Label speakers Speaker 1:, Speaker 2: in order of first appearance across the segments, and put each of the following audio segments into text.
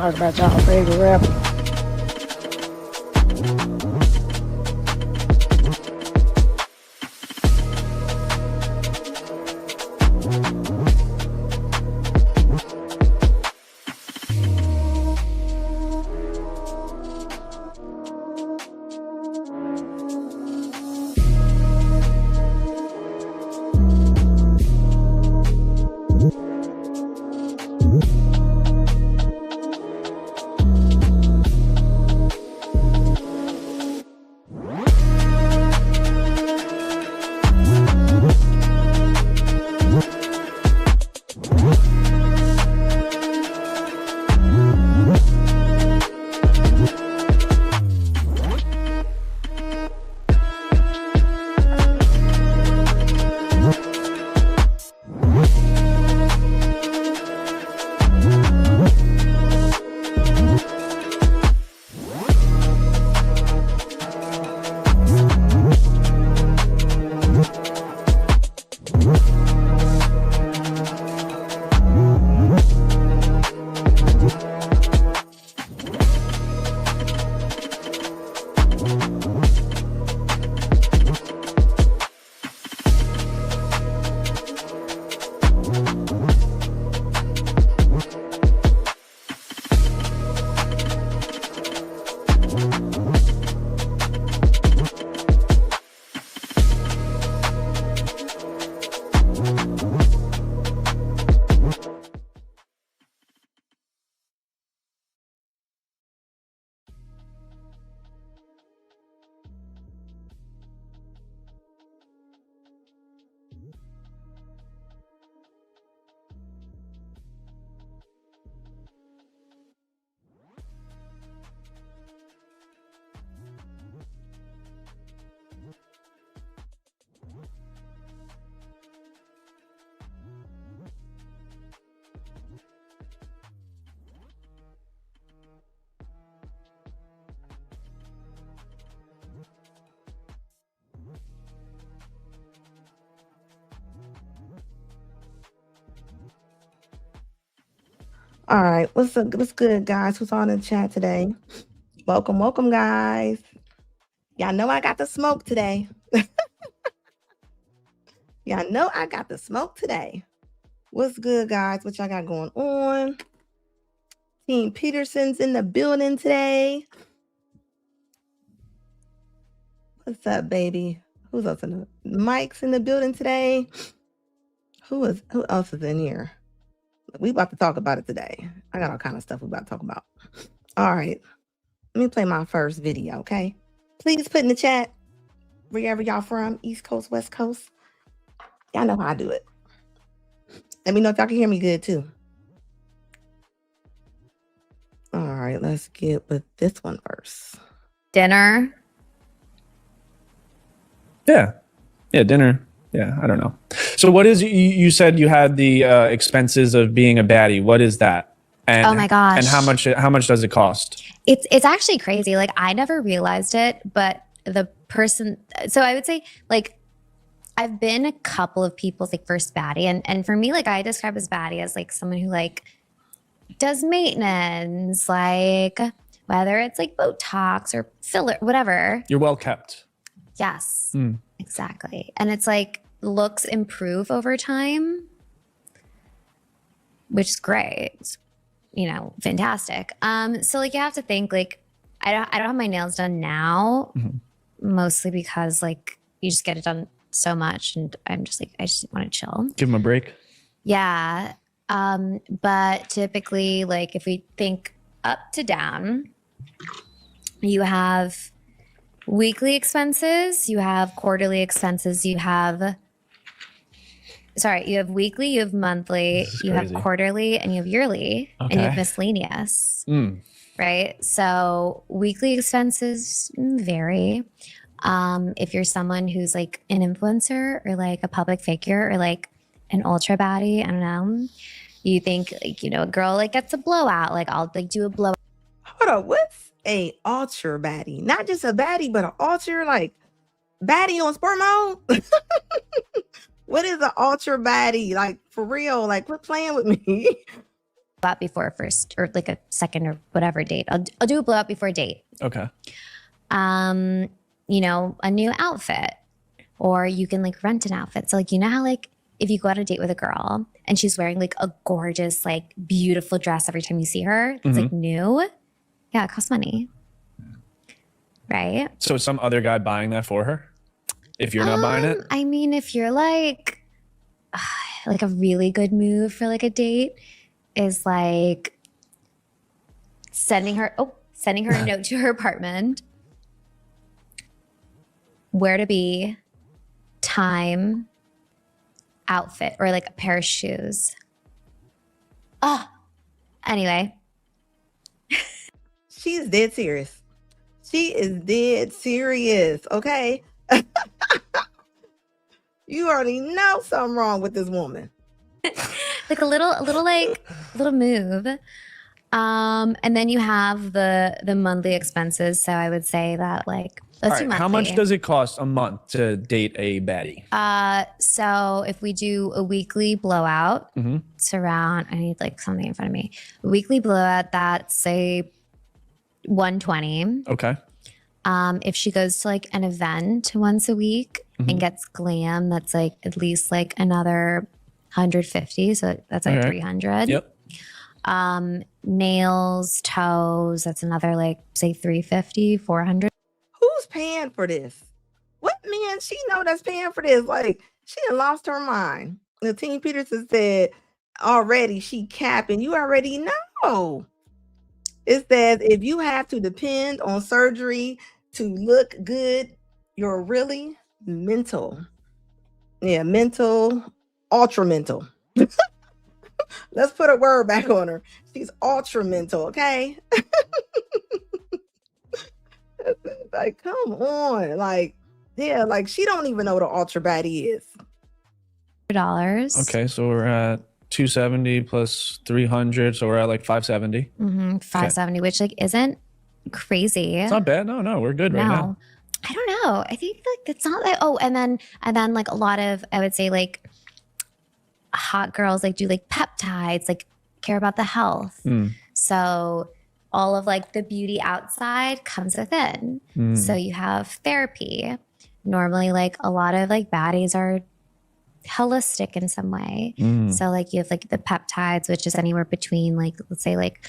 Speaker 1: Talk about y'all favorite rapper. All right, what's up? What's good, guys? Who's on the chat today? Welcome, welcome, guys. Y'all know I got the smoke today. Y'all know I got the smoke today. What's good, guys? What y'all got going on? Team Peterson's in the building today. What's up, baby? Who's else in the Mike's in the building today? Who else is in here? We about to talk about it today. I got all kind of stuff we about to talk about. All right. Let me play my first video, okay? Please put in the chat wherever y'all from, East Coast, West Coast. Y'all know how I do it. Let me know if y'all can hear me good too. All right, let's get with this one first.
Speaker 2: Dinner.
Speaker 3: Yeah, dinner. Yeah, I don't know. So what is, you said you had the expenses of being a baddie. What is that? And,
Speaker 2: oh my gosh.
Speaker 3: And how much does it cost?
Speaker 2: It's actually crazy. Like, I never realized it, but the person, so I would say, like, I've been a couple of people's like first baddie, and for me, like, I describe as baddie as like someone who like does maintenance, like whether it's like Botox or filler, whatever.
Speaker 3: You're well kept.
Speaker 2: Yes, exactly. And it's like looks improve over time, which is great. It's, you know, fantastic. So like you have to think like, I don't have my nails done now, mostly because like you just get it done so much, and I'm just like, I just want to chill.
Speaker 3: Give them a break.
Speaker 2: Yeah. But typically, like if we think up to down, you have weekly expenses, you have quarterly expenses, you have weekly, you have monthly, you have quarterly, and you have yearly, and you have miscellaneous, right? So weekly expenses vary. If you're someone who's like an influencer or like a public figure or like an ultra baddie, I don't know, you think like, you know, a girl like gets a blowout, like I'll like do a blowout.
Speaker 1: Hold on, what's a ultra baddie? Not just a baddie, but an ultra like baddie on sport mode? What is an ultra baddie? Like for real, like quit playing with me.
Speaker 2: out before a first or like a second or whatever date. I'll do a blowout before a date.
Speaker 3: Okay.
Speaker 2: You know, a new outfit, or you can like rent an outfit. So like, you know how like if you go on a date with a girl and she's wearing like a gorgeous, like beautiful dress every time you see her, it's like new. Yeah, it costs money. Right?
Speaker 3: So is some other guy buying that for her if you're not buying it?
Speaker 2: I mean, if you're like a really good move for like a date is like sending her a note to her apartment, where to be, time, outfit, or like a pair of shoes. Anyway.
Speaker 1: She's dead serious. She is dead serious, okay? You already know something wrong with this woman.
Speaker 2: Like a little move. And then you have the monthly expenses. So I would say that like let's do monthly.
Speaker 3: How much does it cost a month to date a baddie?
Speaker 2: So if we do a weekly blowout, it's around, I need like something in front of me. A weekly blowout, that's say $120.
Speaker 3: Okay.
Speaker 2: If she goes to like an event once a week and gets glam, that's like at least like another $150. So that's like $300.
Speaker 3: Yep.
Speaker 1: Nails, toes, that's another like say $350, $400. Who's paying for this? What man she know that's paying for this? Like she done lost her mind. The Team Peterson said already she capping. You already know. It says if you have to depend on surgery to look good, you're really mental. Yeah, mental, ultra mental. Let's put a word back on her. She's ultra mental, okay? Like, come on. Like, yeah, like she don't even know what an ultra baddie is.
Speaker 2: $.
Speaker 3: Okay, so we're at 270 plus 300, so we're at like 570.
Speaker 2: 570, which like isn't crazy.
Speaker 3: It's not bad. No, we're good right now.
Speaker 2: I don't know. I think like it's not that. Oh, and then like a lot of, I would say like hot girls like do like peptides, like care about the health. So all of like the beauty outside comes within. So you have therapy. Normally like a lot of like baddies are holistic in some way. So like you have like the peptides, which is anywhere between like, let's say like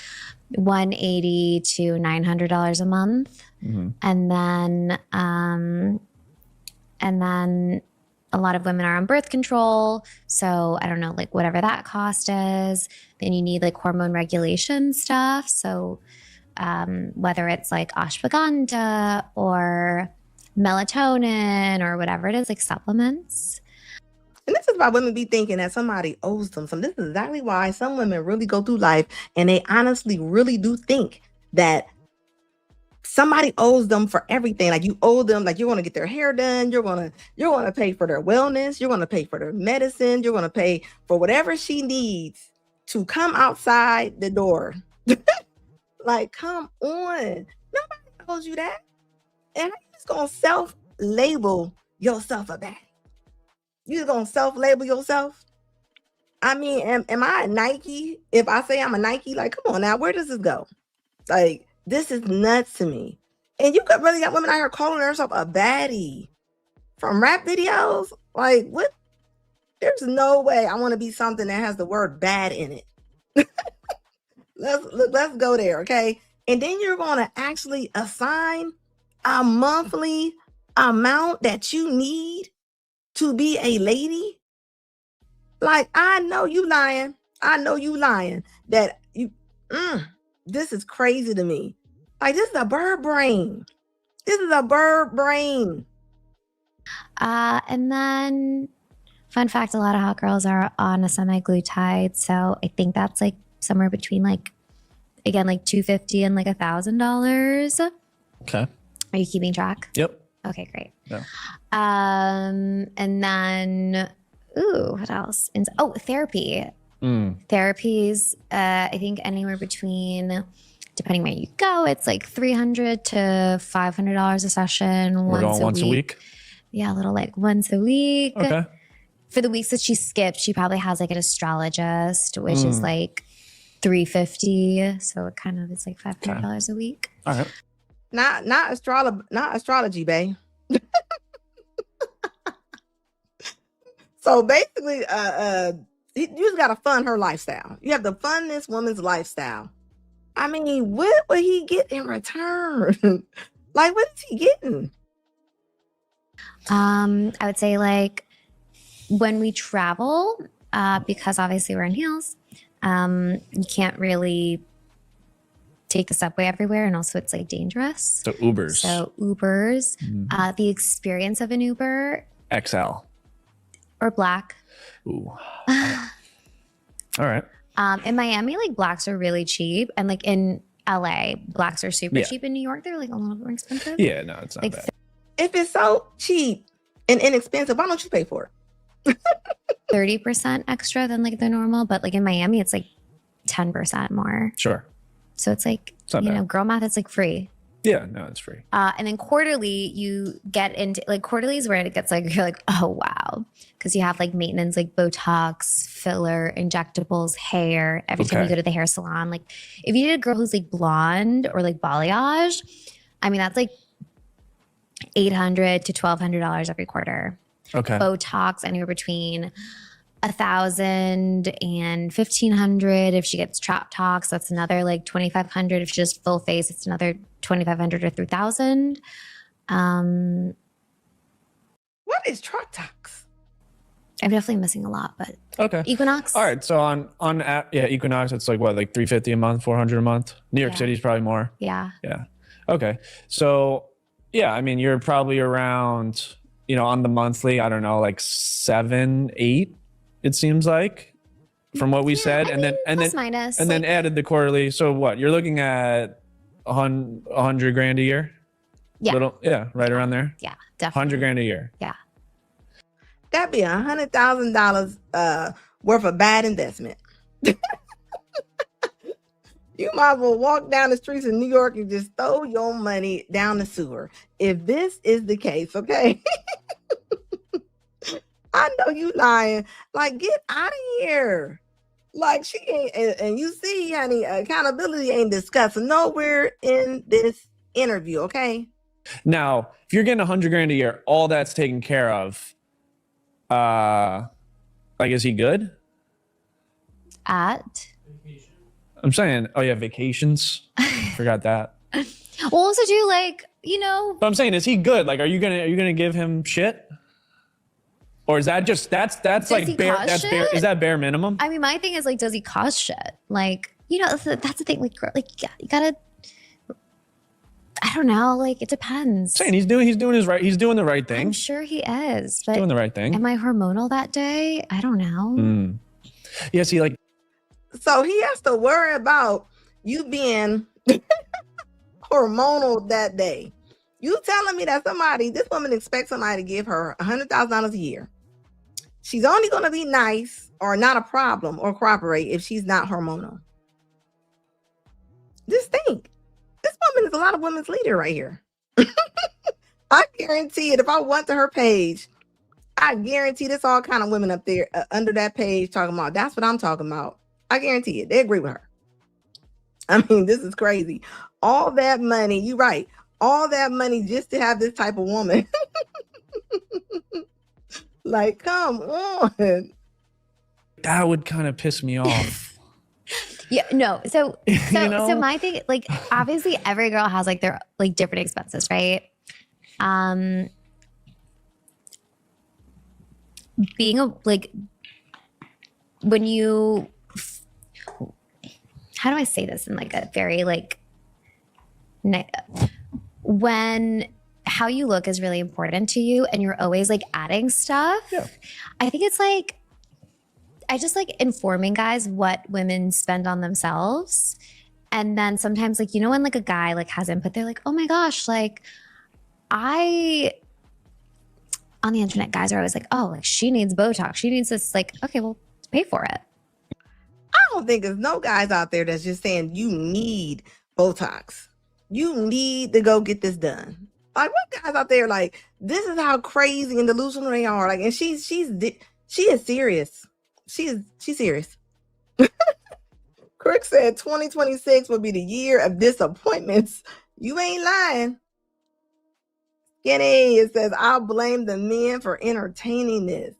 Speaker 2: $180 to $900 a month. And then a lot of women are on birth control. So I don't know, like whatever that cost is. Then you need like hormone regulation stuff. So whether it's like ashwagandha or melatonin or whatever it is, like supplements.
Speaker 1: And this is why women be thinking that somebody owes them some. This is exactly why some women really go through life and they honestly really do think that somebody owes them for everything. Like you owe them, like you're going to get their hair done. You're going to pay for their wellness. You're going to pay for their medicine. You're going to pay for whatever she needs to come outside the door. Like, come on. Nobody owes you that. And you just going to self-label yourself a baddie. You just going to self-label yourself? I mean, am I a Nike? If I say I'm a Nike, like, come on now, where does this go? Like, this is nuts to me. And you got really got women out here calling herself a baddie from rap videos. Like, what? There's no way I want to be something that has the word bad in it. Let's go there, okay? And then you're going to actually assign a monthly amount that you need to be a lady. Like, I know you lying. That you, this is crazy to me. Like, this is a bird brain.
Speaker 2: And then, fun fact, a lot of hot girls are on a semi-glutide. So I think that's like somewhere between like, again, like $250 and like $1,000.
Speaker 3: Okay.
Speaker 2: Are you keeping track?
Speaker 3: Yep.
Speaker 2: Okay, great.
Speaker 3: Yeah.
Speaker 2: And then, what else? Therapy. Therapies, I think anywhere between, depending where you go, it's like $300 to $500 a session.
Speaker 3: We're going once a week?
Speaker 2: Yeah, a little like once a week.
Speaker 3: Okay.
Speaker 2: For the weeks that she skipped, she probably has like an astrologist, which is like $350. So it kind of is like $500 a week.
Speaker 3: All right.
Speaker 1: Not astrology, babe. So basically, you just gotta fund her lifestyle. You have to fund this woman's lifestyle. I mean, what would he get in return? Like, what is he getting?
Speaker 2: I would say like when we travel, because obviously we're in heels, you can't really take the subway everywhere, and also it's like dangerous.
Speaker 3: So Ubers.
Speaker 2: The experience of an Uber.
Speaker 3: XL.
Speaker 2: Or black.
Speaker 3: Ooh. All right.
Speaker 2: In Miami, like blacks are really cheap, and like in LA, blacks are super cheap. In New York, they're like a little more expensive.
Speaker 3: Yeah, no, it's not
Speaker 2: like,
Speaker 3: bad.
Speaker 1: If it's so cheap and inexpensive, why don't you pay for it?
Speaker 2: 30% extra than like the normal, but like in Miami, it's like 10% more.
Speaker 3: Sure.
Speaker 2: So it's like, girl math, it's like free.
Speaker 3: Yeah, no, it's free.
Speaker 2: And then quarterly, you get into like quarterly is where it gets like, you're like, oh, wow. Because you have like maintenance, like Botox, filler, injectables, hair, every time you go to the hair salon. Like if you did a girl who's like blonde or like balayage, I mean, that's like $800 to $1,200 every quarter.
Speaker 3: Okay.
Speaker 2: Botox anywhere between $1,000 and $1,500 if she gets trap tox. That's another like $2,500. If she just full face, it's another $2,500 or $3,000.
Speaker 1: What is trap tox?
Speaker 2: I'm definitely missing a lot, but
Speaker 3: okay.
Speaker 2: Equinox.
Speaker 3: All right. So on Equinox, it's like what, like $350 a month, $400 a month. New York City's probably more.
Speaker 2: Yeah.
Speaker 3: Yeah. Okay. So yeah, I mean, you're probably around, on the monthly, I don't know, like 7, 8. It seems like, from what we said, and then
Speaker 2: minus,
Speaker 3: and then added the quarterly. So what? You're looking at $100,000 a year.
Speaker 2: Yeah.
Speaker 3: Right around there.
Speaker 2: Yeah, definitely.
Speaker 3: $100,000 a year.
Speaker 2: Yeah.
Speaker 1: That'd be $100,000 worth of bad investment. You might as well walk down the streets of New York and just throw your money down the sewer. If this is the case, okay? I know you lying. Like, get out of here. Like, she ain't, and you see, honey, accountability ain't discussed nowhere in this interview, okay?
Speaker 3: Now, if you're getting $100,000 a year, all that's taken care of. Like, is he good?
Speaker 2: I'm
Speaker 3: saying, oh yeah, vacations. Forgot that.
Speaker 2: Well, also do like,
Speaker 3: But I'm saying, is he good? Like, are you gonna give him shit? Or is that just that's like bare? That's bare. Is that bare minimum?
Speaker 2: I mean, my thing is like, does he cost shit? Like, that's the thing. Like you gotta. I don't know. Like, it depends.
Speaker 3: I'm saying he's doing the right thing.
Speaker 2: I'm sure he is. But
Speaker 3: doing the right thing.
Speaker 2: Am I hormonal that day? I don't know.
Speaker 3: Yeah. See, like.
Speaker 1: So he has to worry about you being hormonal that day. You telling me that this woman expects somebody to give her $100,000 a year. She's only going to be nice or not a problem or cooperate if she's not hormonal. Just think. This woman is a lot of women's leader right here. I guarantee it. If I went to her page, I guarantee there's all kind of women up there under that page talking about, that's what I'm talking about. I guarantee it. They agree with her. I mean, this is crazy. All that money, you're right. All that money just to have this type of woman. Like, come on.
Speaker 3: That would kind of piss me off.
Speaker 2: Yeah, no. So my thing, like, obviously every girl has like their like different expenses, right? Being when you, how do I say this in like a very like, when how you look is really important to you and you're always like adding stuff.
Speaker 3: Yeah.
Speaker 2: I think it's like, I just like informing guys what women spend on themselves. And then sometimes like, when like a guy like has input, they're like, oh my gosh, like on the internet, guys are always like, oh, like she needs Botox. She needs this. Like, okay, well, pay for it.
Speaker 1: I don't think there's no guys out there that's just saying you need Botox. You need to go get this done. Like, what guys out there like, this is how crazy and delusional they are. Like, and she is serious. She's serious. Crick said 2026 will be the year of disappointments. You ain't lying. Skinny, it says, I'll blame the men for entertaining this.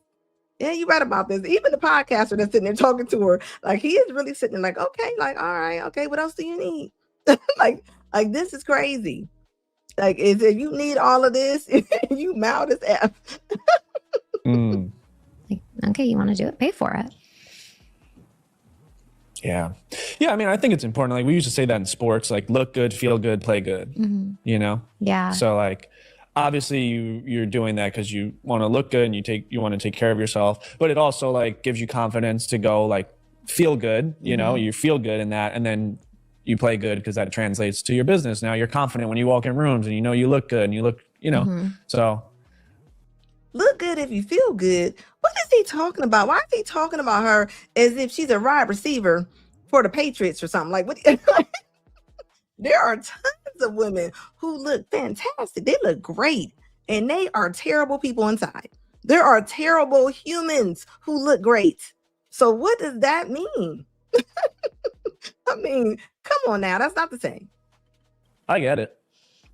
Speaker 1: Yeah, you're right about this. Even the podcaster that's sitting there talking to her, like he is really sitting there like, okay, like, all right, okay, what else do you need? like this is crazy. Like, if you need all of this, you mouth as F.
Speaker 2: Like, okay, you want to do it, pay for it.
Speaker 3: Yeah. I mean, I think it's important. Like we used to say that in sports, like look good, feel good, play good. You know?
Speaker 2: Yeah.
Speaker 3: So like, obviously you're doing that because you want to look good and you want to take care of yourself, but it also like gives you confidence to go like feel good. You know, you feel good in that, and then you play good because that translates to your business. Now you're confident when you walk in rooms and you know you look good and you look, you know, so.
Speaker 1: Look good if you feel good. What is he talking about? Why is he talking about her as if she's a wide receiver for the Patriots or something? Like, what? There are tons of women who look fantastic. They look great, and they are terrible people inside. There are terrible humans who look great. So what does that mean? I mean, come on now. That's not the same.
Speaker 3: I get it.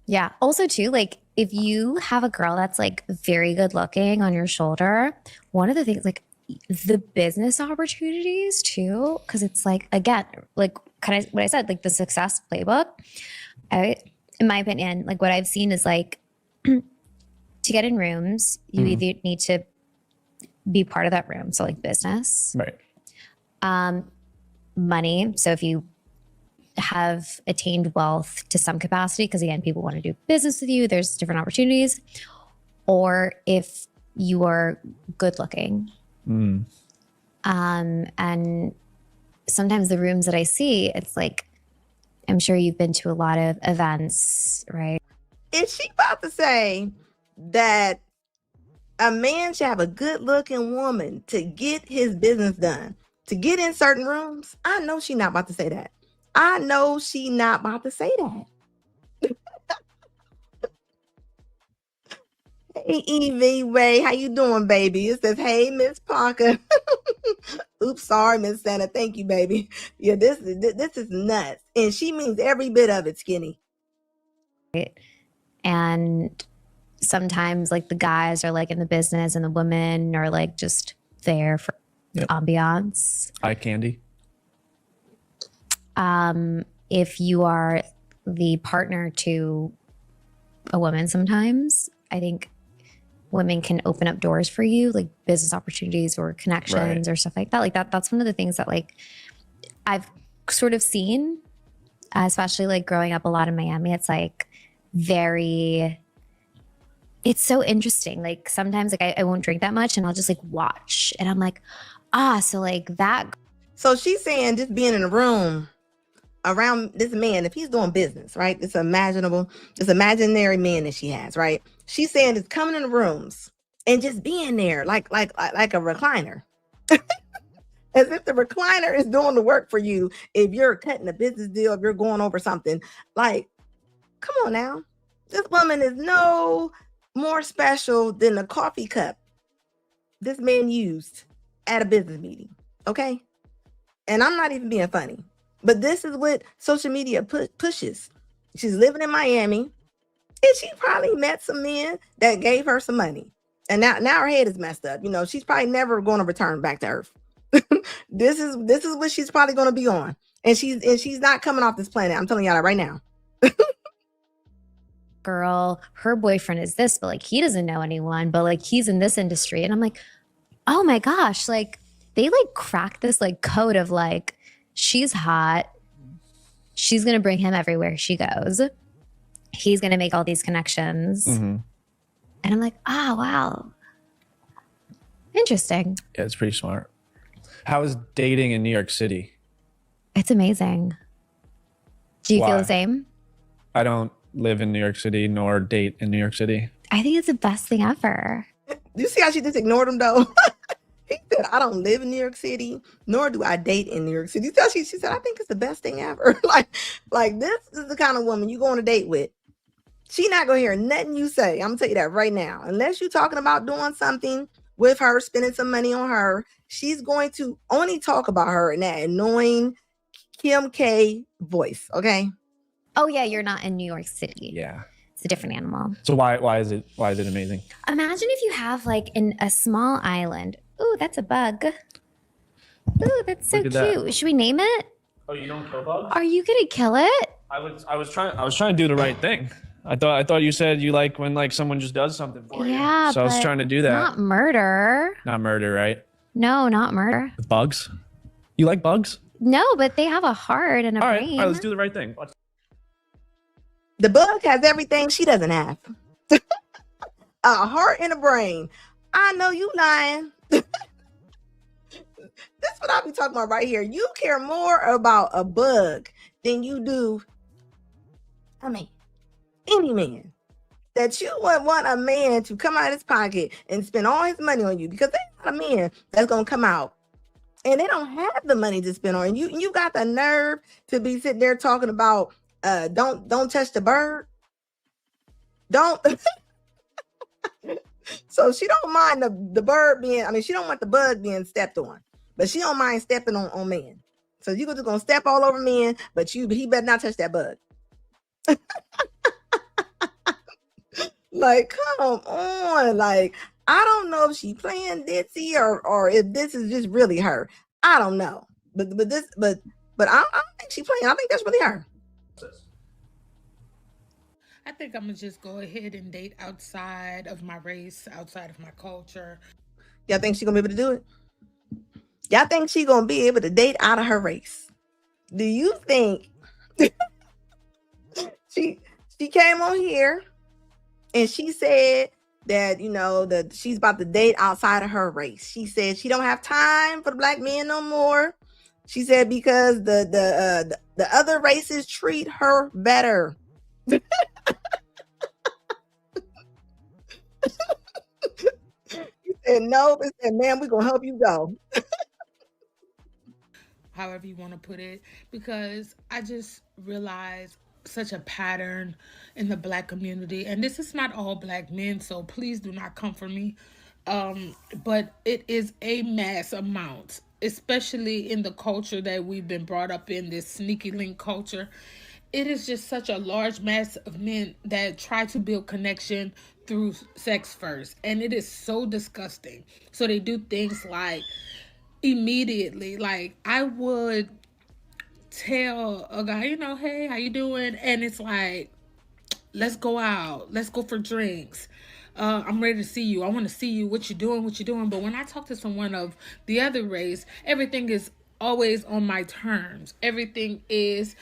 Speaker 2: Yeah. Also, too, like if you have a girl that's like very good looking on your shoulder, one of the things, like the business opportunities too, because it's like, again, like kind of what I said, like the success playbook. In my opinion, like what I've seen is like to get in rooms, you either need to be part of that room. So like business,
Speaker 3: right?
Speaker 2: Money. So if you have attained wealth to some capacity, because again, people want to do business with you, there's different opportunities. Or if you are good looking. And sometimes the rooms that I see, it's like, I'm sure you've been to a lot of events, right?
Speaker 1: Is she about to say that a man should have a good looking woman to get his business done, to get in certain rooms? I know she's not about to say that. I know she not about to say that. Hey, Evie Ray, how you doing, baby? It says, hey, Miss Parker. Oops, sorry, Miss Santa. Thank you, baby. Yeah, this is nuts. And she means every bit of it, Skinny.
Speaker 2: And sometimes like the guys are like in the business and the women are like just there for ambiance.
Speaker 3: Eye candy.
Speaker 2: If you are the partner to a woman, sometimes I think women can open up doors for you, like business opportunities or connections or stuff like that. Like that's one of the things that like I've sort of seen, especially like growing up a lot in Miami. It's like it's so interesting. Like sometimes like I won't drink that much and I'll just like watch and I'm like, so like that.
Speaker 1: So she's saying just being in a room around this man, if he's doing business, right? This imaginary man that she has, right? She's saying it's coming in the rooms and just being there like a recliner. As if the recliner is doing the work for you. If you're cutting a business deal, if you're going over something, like, come on now. This woman is no more special than the coffee cup this man used at a business meeting. Okay. And I'm not even being funny. But this is what social media pushes. She's living in Miami, and she probably met some men that gave her some money. And now her head is messed up. You know, she's probably never going to return back to Earth. This is what she's probably going to be on. And she's not coming off this planet. I'm telling y'all that right now.
Speaker 2: Girl, her boyfriend is this, but like he doesn't know anyone, but like he's in this industry. And I'm like, oh my gosh, like they like cracked this like code of like, she's hot. She's going to bring him everywhere she goes. He's going to make all these connections. And I'm like, wow. Interesting.
Speaker 3: Yeah, it's pretty smart. How is dating in New York City?
Speaker 2: It's amazing. Do you feel the same?
Speaker 3: I don't live in New York City nor date in New York City.
Speaker 2: I think it's the best thing ever.
Speaker 1: Do you see how she just ignored him though? He said, I don't live in New York City, nor do I date in New York City. She said, I think it's the best thing ever. like this is the kind of woman you go on a date with. She not gonna hear nothing you say. I'm gonna tell you that right now. Unless you're talking about doing something with her, spending some money on her, she's going to only talk about her in that annoying, Kim K voice, okay?
Speaker 2: Oh yeah, you're not in New York City.
Speaker 3: Yeah.
Speaker 2: It's a different animal.
Speaker 3: So why is it amazing?
Speaker 2: Imagine if you have like a small island. Ooh, that's a bug. Ooh, that's so cute. That. Should we name it?
Speaker 3: Oh, you don't kill bugs?
Speaker 2: Are you gonna kill it?
Speaker 3: I was trying to do the right thing. I thought you said you like when like someone just does something for you.
Speaker 2: Yeah,
Speaker 3: so I was trying to do that.
Speaker 2: Not murder.
Speaker 3: Not murder, right?
Speaker 2: No, not murder.
Speaker 3: Bugs? You like bugs?
Speaker 2: No, but they have a heart and a brain.
Speaker 3: All right, let's do the right thing.
Speaker 1: The bug has everything she doesn't have. A heart and a brain. I know you lying. That's what I be talking about right here. You care more about a bug than you do, I mean, any man. That you would want a man to come out of his pocket and spend all his money on you, because there's not a man that's gonna come out and they don't have the money to spend on you. You got the nerve to be sitting there talking about don't touch the bird. Don't. So she don't mind the bird being, I mean, she don't want the bug being stepped on, but she don't mind stepping on men. So you just gonna step all over men, but he better not touch that bug. Like, come on. Like, I don't know if she playing ditzy or if this is just really her. I don't know. But I don't think she playing. I think that's really her.
Speaker 4: I think I'm gonna just go ahead and date outside of my race, outside of my culture.
Speaker 1: Y'all think she gonna be able to do it? Y'all think she gonna be able to date out of her race? Do you think she came on here and she said that, you know, that she's about to date outside of her race? She said she don't have time for the black men no more. She said because the other races treat her better. He said no. He said, "Man, we're gonna help you go."
Speaker 4: However you want to put it, because I just realized such a pattern in the black community, and this is not all black men, so please do not come for me. But it is a mass amount, especially in the culture that we've been brought up in, this sneaky link culture. It is just such a large mass of men that try to build connection through sex first. And it is so disgusting. So they do things like immediately, like I would tell a guy, you know, hey, how you doing? And it's like, let's go out. Let's go for drinks. I'm ready to see you. I want to see you. What you doing? But when I talk to someone of the other race, everything is always on my terms. Everything is...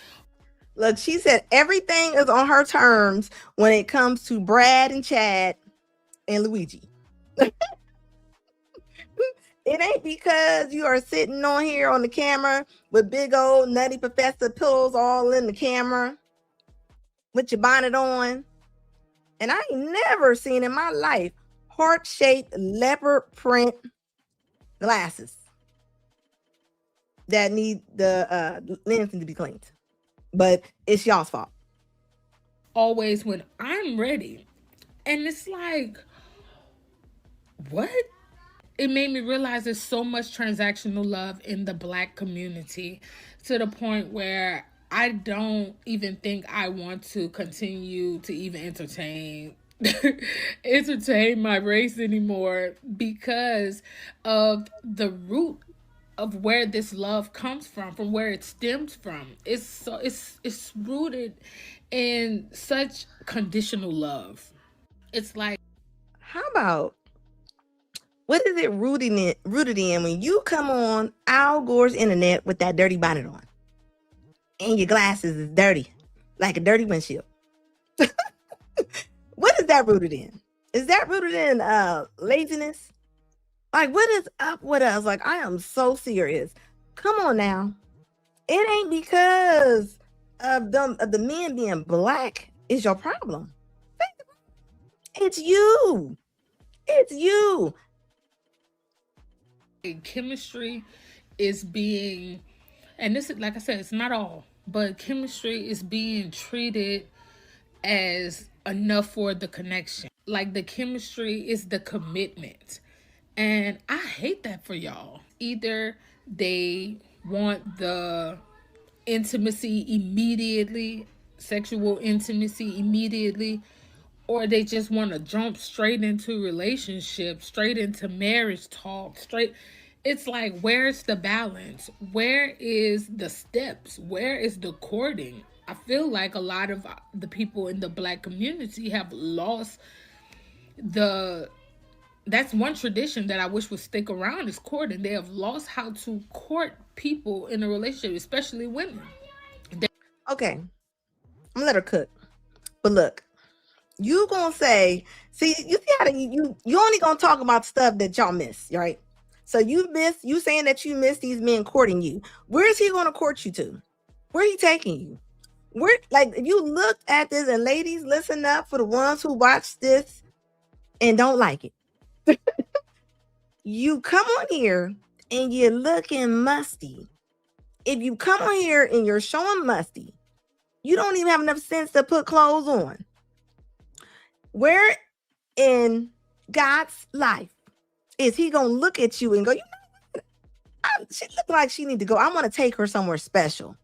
Speaker 1: Look, she said everything is on her terms when it comes to Brad and Chad and Luigi. It ain't because you are sitting on here on the camera with big old nutty professor pillows all in the camera with your bonnet on. And I ain't never seen in my life heart-shaped leopard print glasses that need the lens to be cleaned. But it's y'all's fault.
Speaker 4: Always when I'm ready. And it's like, what? It made me realize there's so much transactional love in the black community, to the point where I don't even think I want to continue to even entertain my race anymore, because of the root of where this love comes from where it stems from. It's rooted in such conditional love. It's like,
Speaker 1: how about, what is it rooted in when you come on Al Gore's internet with that dirty bonnet on and your glasses is dirty, like a dirty windshield? What is that rooted in? Is that rooted in laziness? Like, what is up with us? Like, I am so serious. Come on now. It ain't because of the men being black is your problem. It's you. It's you.
Speaker 4: Chemistry is being, and this is, like I said, it's not all, but chemistry is being treated as enough for the connection. Like, the chemistry is the commitment. And I hate that for y'all. Either they want the intimacy immediately, sexual intimacy immediately, or they just want to jump straight into relationships, straight into marriage talk, straight. It's like, where's the balance? Where is the steps? Where is the courting? I feel like a lot of the people in the Black community have lost the that's one tradition that I wish would stick around, is courting. They have lost how to court people in a relationship, especially women.
Speaker 1: Okay, I'm gonna let her cook. But look, you gonna say, see, you see how you only gonna talk about stuff that y'all miss, right? So you saying that you miss these men courting you. Where is he gonna court you to? Where he taking you? Where, like, if you looked at this, and ladies, listen up for the ones who watch this and don't like it. You come on here and you're looking musty. If you come on here and you're showing musty, you don't even have enough sense to put clothes on. Where in God's life is he gonna look at you and go, you know, she look like she need to go. I want to take her somewhere special.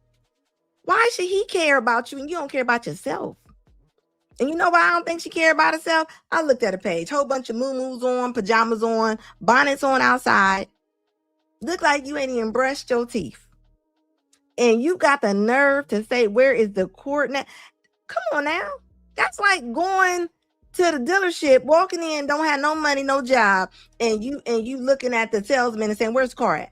Speaker 1: Why should he care about you and you don't care about yourself? And you know why I don't think she care about herself? I looked at her page, whole bunch of muumuus on, pajamas on, bonnets on outside. Look like you ain't even brushed your teeth. And you got the nerve to say, where is the coordinate? Come on now. That's like going to the dealership, walking in, don't have no money, no job, and you looking at the salesman and saying, where's the car at?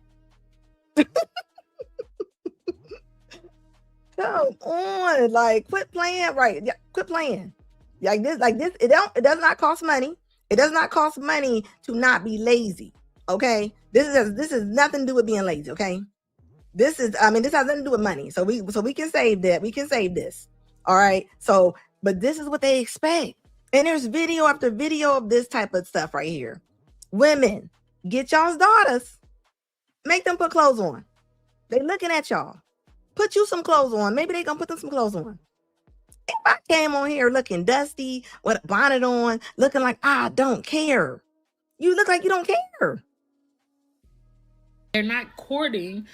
Speaker 1: Come on, like, quit playing, right? Yeah, quit playing. Like this, it does not cost money. It does not cost money to not be lazy. Okay. This is nothing to do with being lazy. Okay. This has nothing to do with money. So we can save that. We can save this. All right. So, but this is what they expect. And there's video after video of this type of stuff right here. Women, get y'all's daughters. Make them put clothes on. They looking at y'all. Put you some clothes on. Maybe they gonna put them some clothes on. If I came on here looking dusty with a bonnet on, looking like I don't care, you look like you don't care.
Speaker 4: They're not courting.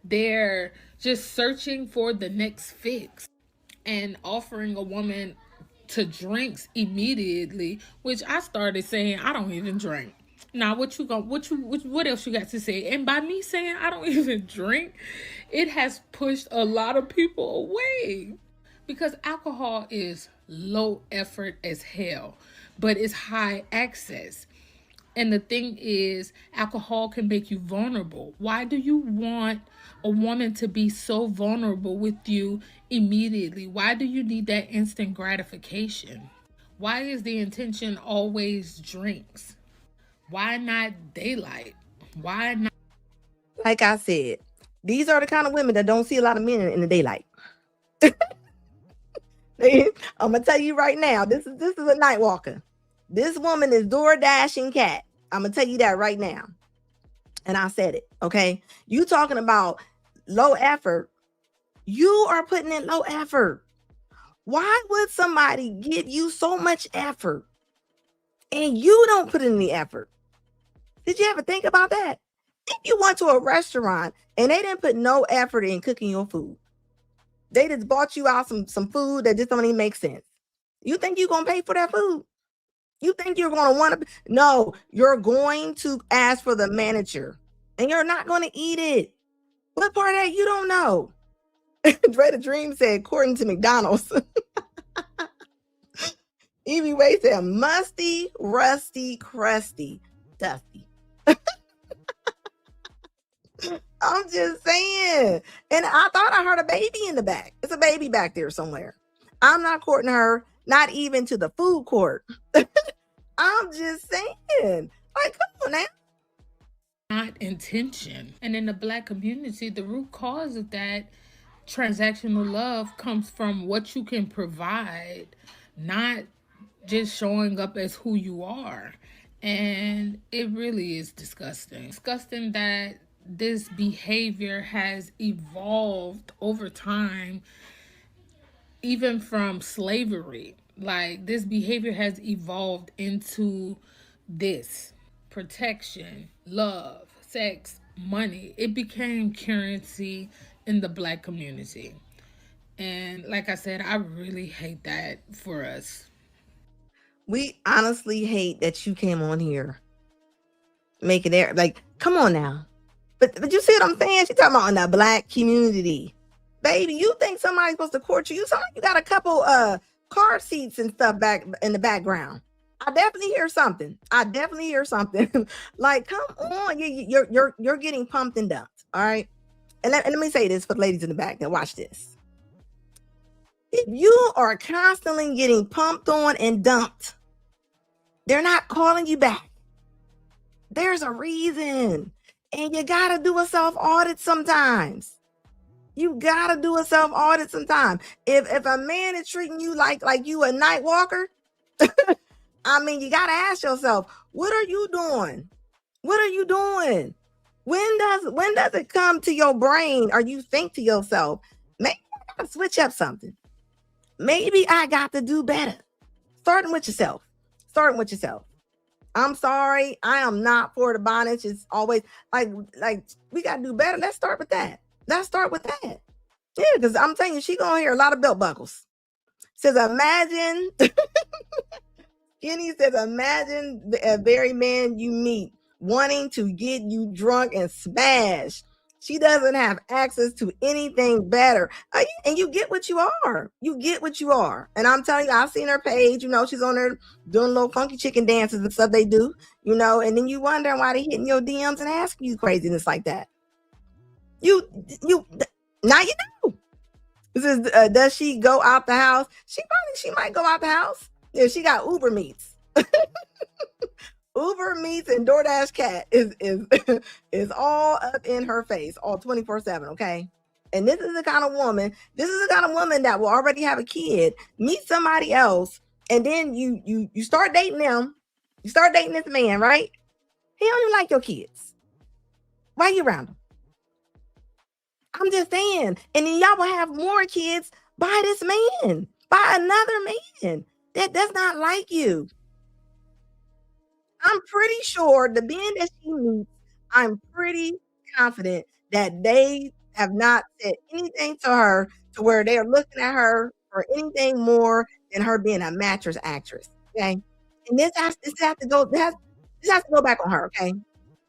Speaker 4: They're just searching for the next fix and offering a woman to drinks immediately, which I started saying, I don't even drink. Now, what else you got to say? And by me saying I don't even drink, it has pushed a lot of people away, because alcohol is low effort as hell, but it's high access. And the thing is, alcohol can make you vulnerable. Why do you want a woman to be so vulnerable with you immediately? Why do you need that instant gratification? Why is the intention always drinks? Why not daylight? Why not?
Speaker 1: Like I said, these are the kind of women that don't see a lot of men in the daylight. I'm gonna tell you right now, this is a night walker. This woman is door dashing cat. I'm gonna tell you that right now. And I said it. Okay. You talking about low effort. You are putting in low effort. Why would somebody give you so much effort and you don't put in the effort? Did you ever think about that? If you went to a restaurant and they didn't put no effort in cooking your food, they just bought you out some food that just don't even make sense, you think you're gonna pay for that food? You think you're going to want to? No, you're going to ask for the manager and you're not going to eat it. What part of that you don't know? Dre the Dream said, according to McDonald's. Evie Way said, musty, rusty, crusty, dusty. I'm just saying. And I thought I heard a baby in the back. It's a baby back there somewhere. I'm not courting her, not even to the food court. I'm just saying, like, come on now.
Speaker 4: Not intention. And in the Black community, the root cause of that transactional love comes from what you can provide, not just showing up as who you are. And it really is disgusting. Disgusting that this behavior has evolved over time, even from slavery. Like, this behavior has evolved into this protection, love, sex, money. It became currency in the black community. And like I said, I really hate that for us.
Speaker 1: We honestly hate that you came on here making it like, come on now. But you see what I'm saying? She's talking about in the black community. Baby, you think somebody's supposed to court you? You sound like you got a couple car seats and stuff back in the background. I definitely hear something. Like, come on, you're getting pumped and dumped. All right. And let me say this for the ladies in the back. Now watch this. If you are constantly getting pumped on and dumped, they're not calling you back. There's a reason. And you gotta do a self-audit sometimes. You gotta do a self-audit sometimes. If a man is treating you like you a night walker, I mean, you gotta ask yourself, what are you doing? What are you doing? When does it come to your brain or you think to yourself, maybe I gotta switch up something? Maybe I got to do better. Starting with yourself. I'm sorry, I am not for the bondage. It's always like we gotta do better. Let's start with that. Yeah, because I'm telling you, she gonna hear a lot of belt buckles. Says imagine Kenny says imagine a very man you meet wanting to get you drunk and smash. She doesn't have access to anything better. And you get what you are. And I'm telling you, I've seen her page. She's on there doing little funky chicken dances and stuff they do, and then you wonder why they hitting your DMs and asking you craziness like that. Now you know. This is, does she go out the house? She might go out the house. Yeah, she got Uber Meats. Uber Meats and DoorDash Cat is all up in her face, all 24/7. Okay, and this is the kind of woman that will already have a kid, meet somebody else, and then you start dating them. You start dating this man, right? He don't even like your kids. Why you around him? I'm just saying. And then y'all will have more kids by this man, by another man that does not like you. I'm pretty sure the men that she meets, I'm pretty confident that they have not said anything to her to where they are looking at her for anything more than her being a mattress actress. Okay. And this has to go back on her, okay?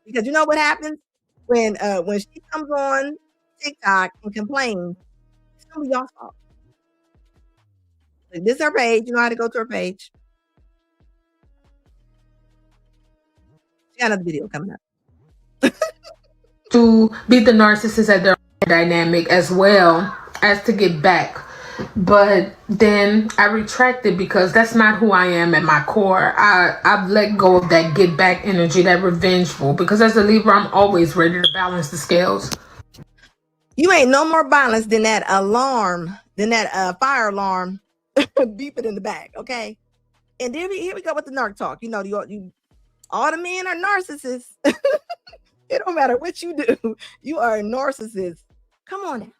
Speaker 1: Because you know what happens when she comes on TikTok and complains, it's gonna be y'all's fault. Like, this is her page. You know how to go to her page. She got another video coming up.
Speaker 4: To be the narcissist at their dynamic as well as to get back. But then I retracted because that's not who I am at my core. I've let go of that get back energy, that revengeful, because as a Libra, I'm always ready to balance the scales.
Speaker 1: You ain't no more balanced than that alarm, than that fire alarm beeping in the back, okay? And then here we go with the narc talk. All the men are narcissists. It don't matter what you do. You are a narcissist. Come on now.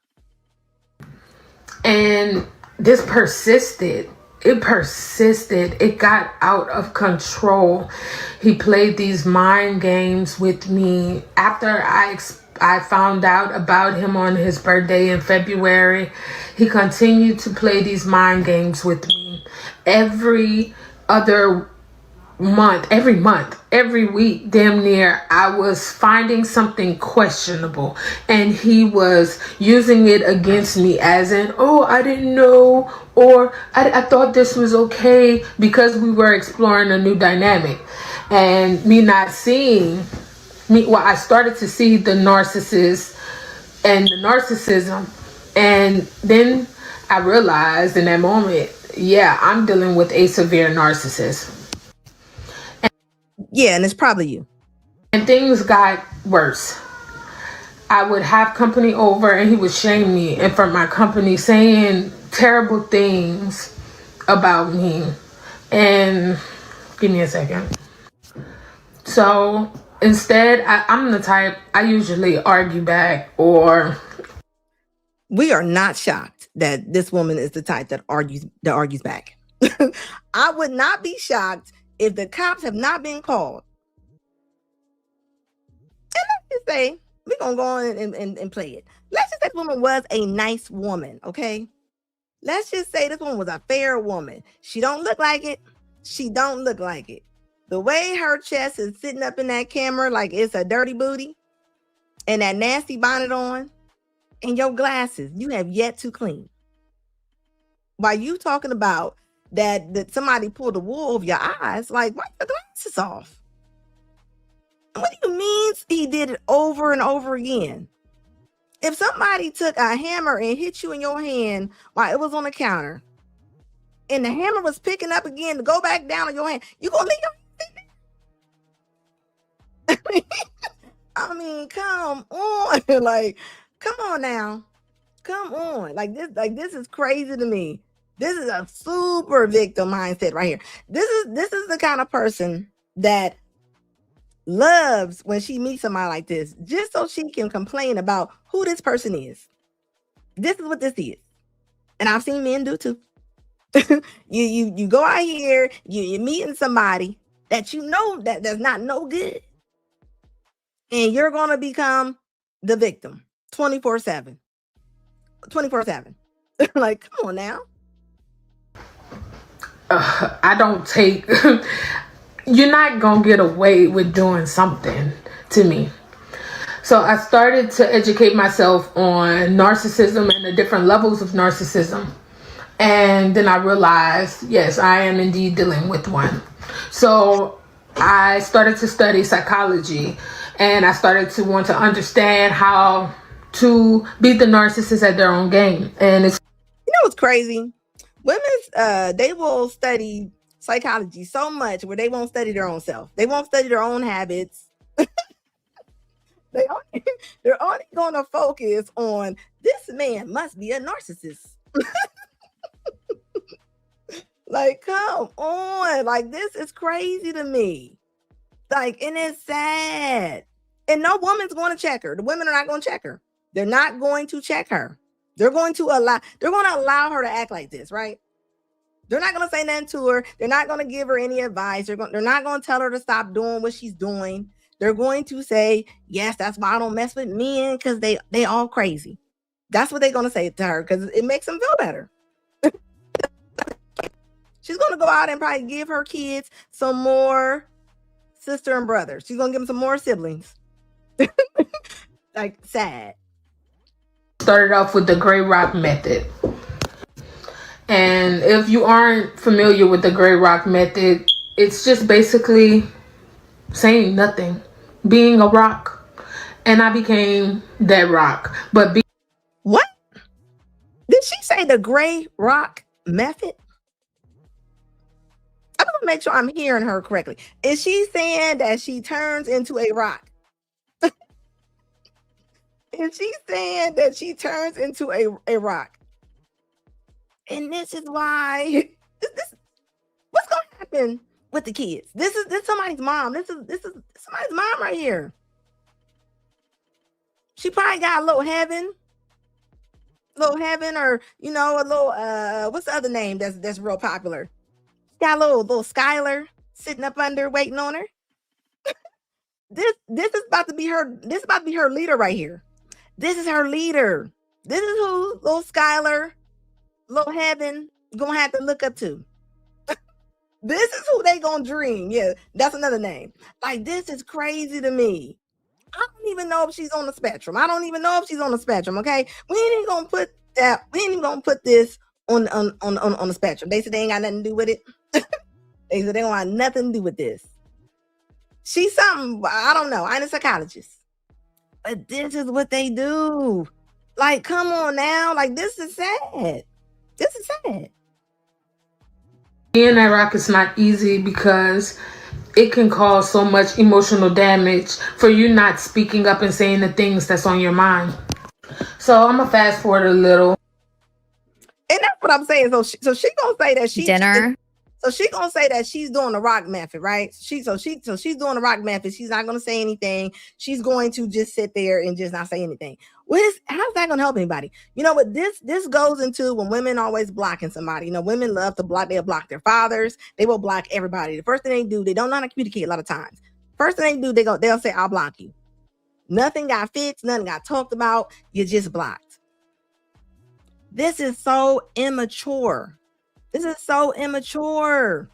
Speaker 4: And this persisted. It got out of control. He played these mind games with me. After I found out about him on his birthday in February, he continued to play these mind games with me. Every week, damn near, I was finding something questionable, and he was using it against me as in, oh, I didn't know, or I thought this was okay, because we were exploring a new dynamic. And I started to see the narcissist and the narcissism, and then I realized in that moment, yeah, I'm dealing with a severe narcissist.
Speaker 1: Yeah, and it's probably you.
Speaker 4: And things got worse. I would have company over and he would shame me in front of my company, saying terrible things about me. And give me a second. So instead, I'm the type, I usually argue back or...
Speaker 1: We are not shocked that this woman is the type that argues back. I would not be shocked if the cops have not been called. And let's just say We're gonna go on and play it. Let's just say this woman was a nice woman, okay? Let's just say this woman was a fair woman. She don't look like it. She don't look like it. The way her chest is sitting up in that camera like it's a dirty booty, and that nasty bonnet on, and your glasses you have yet to clean. While you talking about that somebody pulled the wool over your eyes, like, wipe your glasses off. What do you mean he did it over and over again? If somebody took a hammer and hit you in your hand while it was on the counter, and the hammer was picking up again to go back down on your hand, you gonna leave your hand? I mean, come on. Like, come on now. Come on. Like this is crazy to me. This is a super victim mindset right here. This is the kind of person that loves when she meets somebody like this, just so she can complain about who this person is. This is what this is. And I've seen men do too. you go out here, you're meeting somebody that you know that does not no good. And you're gonna become the victim 24/7. 24/7. Like, come on now.
Speaker 5: I don't take you're not gonna get away with doing something to me. So I started to educate myself on narcissism and the different levels of narcissism. And then I realized, yes, I am indeed dealing with one. So I started to study psychology, and I started to want to understand how to beat the narcissist at their own game. And it's,
Speaker 1: you know what's crazy? Women's they will study psychology so much where they won't study their own self. They won't study their own habits. They're only going to focus on this man must be a narcissist. Like, come on. Like, this is crazy to me. Like, and it's sad. And no woman's going to check her. The women are not going to check her. They're not going to check her. They're going to allow her to act like this, right? They're not going to say nothing to her. They're not going to give her any advice. They're not going to tell her to stop doing what she's doing. They're going to say, yes, that's why I don't mess with men, because they all crazy. That's what they're going to say to her, because it makes them feel better. She's going to go out and probably give her kids some more sister and brother. She's going to give them some more siblings. Like, sad.
Speaker 5: Started off with the gray rock method. And if you aren't familiar with the gray rock method, it's just basically saying nothing, being a rock. And I became that rock. But
Speaker 1: what? Did she say the gray rock method? I'm going to make sure I'm hearing her correctly. Is she saying that she turns into a rock? Is she saying that she turns into a rock? And this is why what's going to happen with the kids? This somebody's mom. This is somebody's mom right here. She probably got a little heaven, or a little what's the other name that's real popular? Got a little Skylar sitting up under waiting on her. This is about to be her. This is about to be her leader right here. This is her leader. This is who little Skylar, little heaven gonna have to look up to. This is who they gonna dream. Yeah, that's another name. Like, this is crazy to me. I don't even know if she's on the spectrum. Okay, we ain't even gonna put that. We ain't even gonna put this on the spectrum. They said they ain't got nothing to do with it. They said they don't have nothing to do with this. She's something, I don't know. I ain't a psychologist. But this is what they do. Like, come on now. Like, this is sad. This is sad.
Speaker 5: Being that rock is not easy because it can cause so much emotional damage for you not speaking up and saying the things that's on your mind. So I'm going to fast forward a little.
Speaker 1: And that's what I'm saying. So she gonna say that she's
Speaker 2: dinner.
Speaker 1: So she gonna say that she's doing the rock method, right? She's doing the rock method. She's not gonna say anything. She's going to just sit there and just not say anything. How's that gonna help anybody? You know what? This goes into when women always blocking somebody. Women love to block. They'll block their fathers. They will block everybody. The first thing they do, they don't know how to communicate a lot of times. First thing they do, they'll say, "I'll block you." Nothing got fixed, nothing got talked about. You just blocked. This is so immature. This is so immature.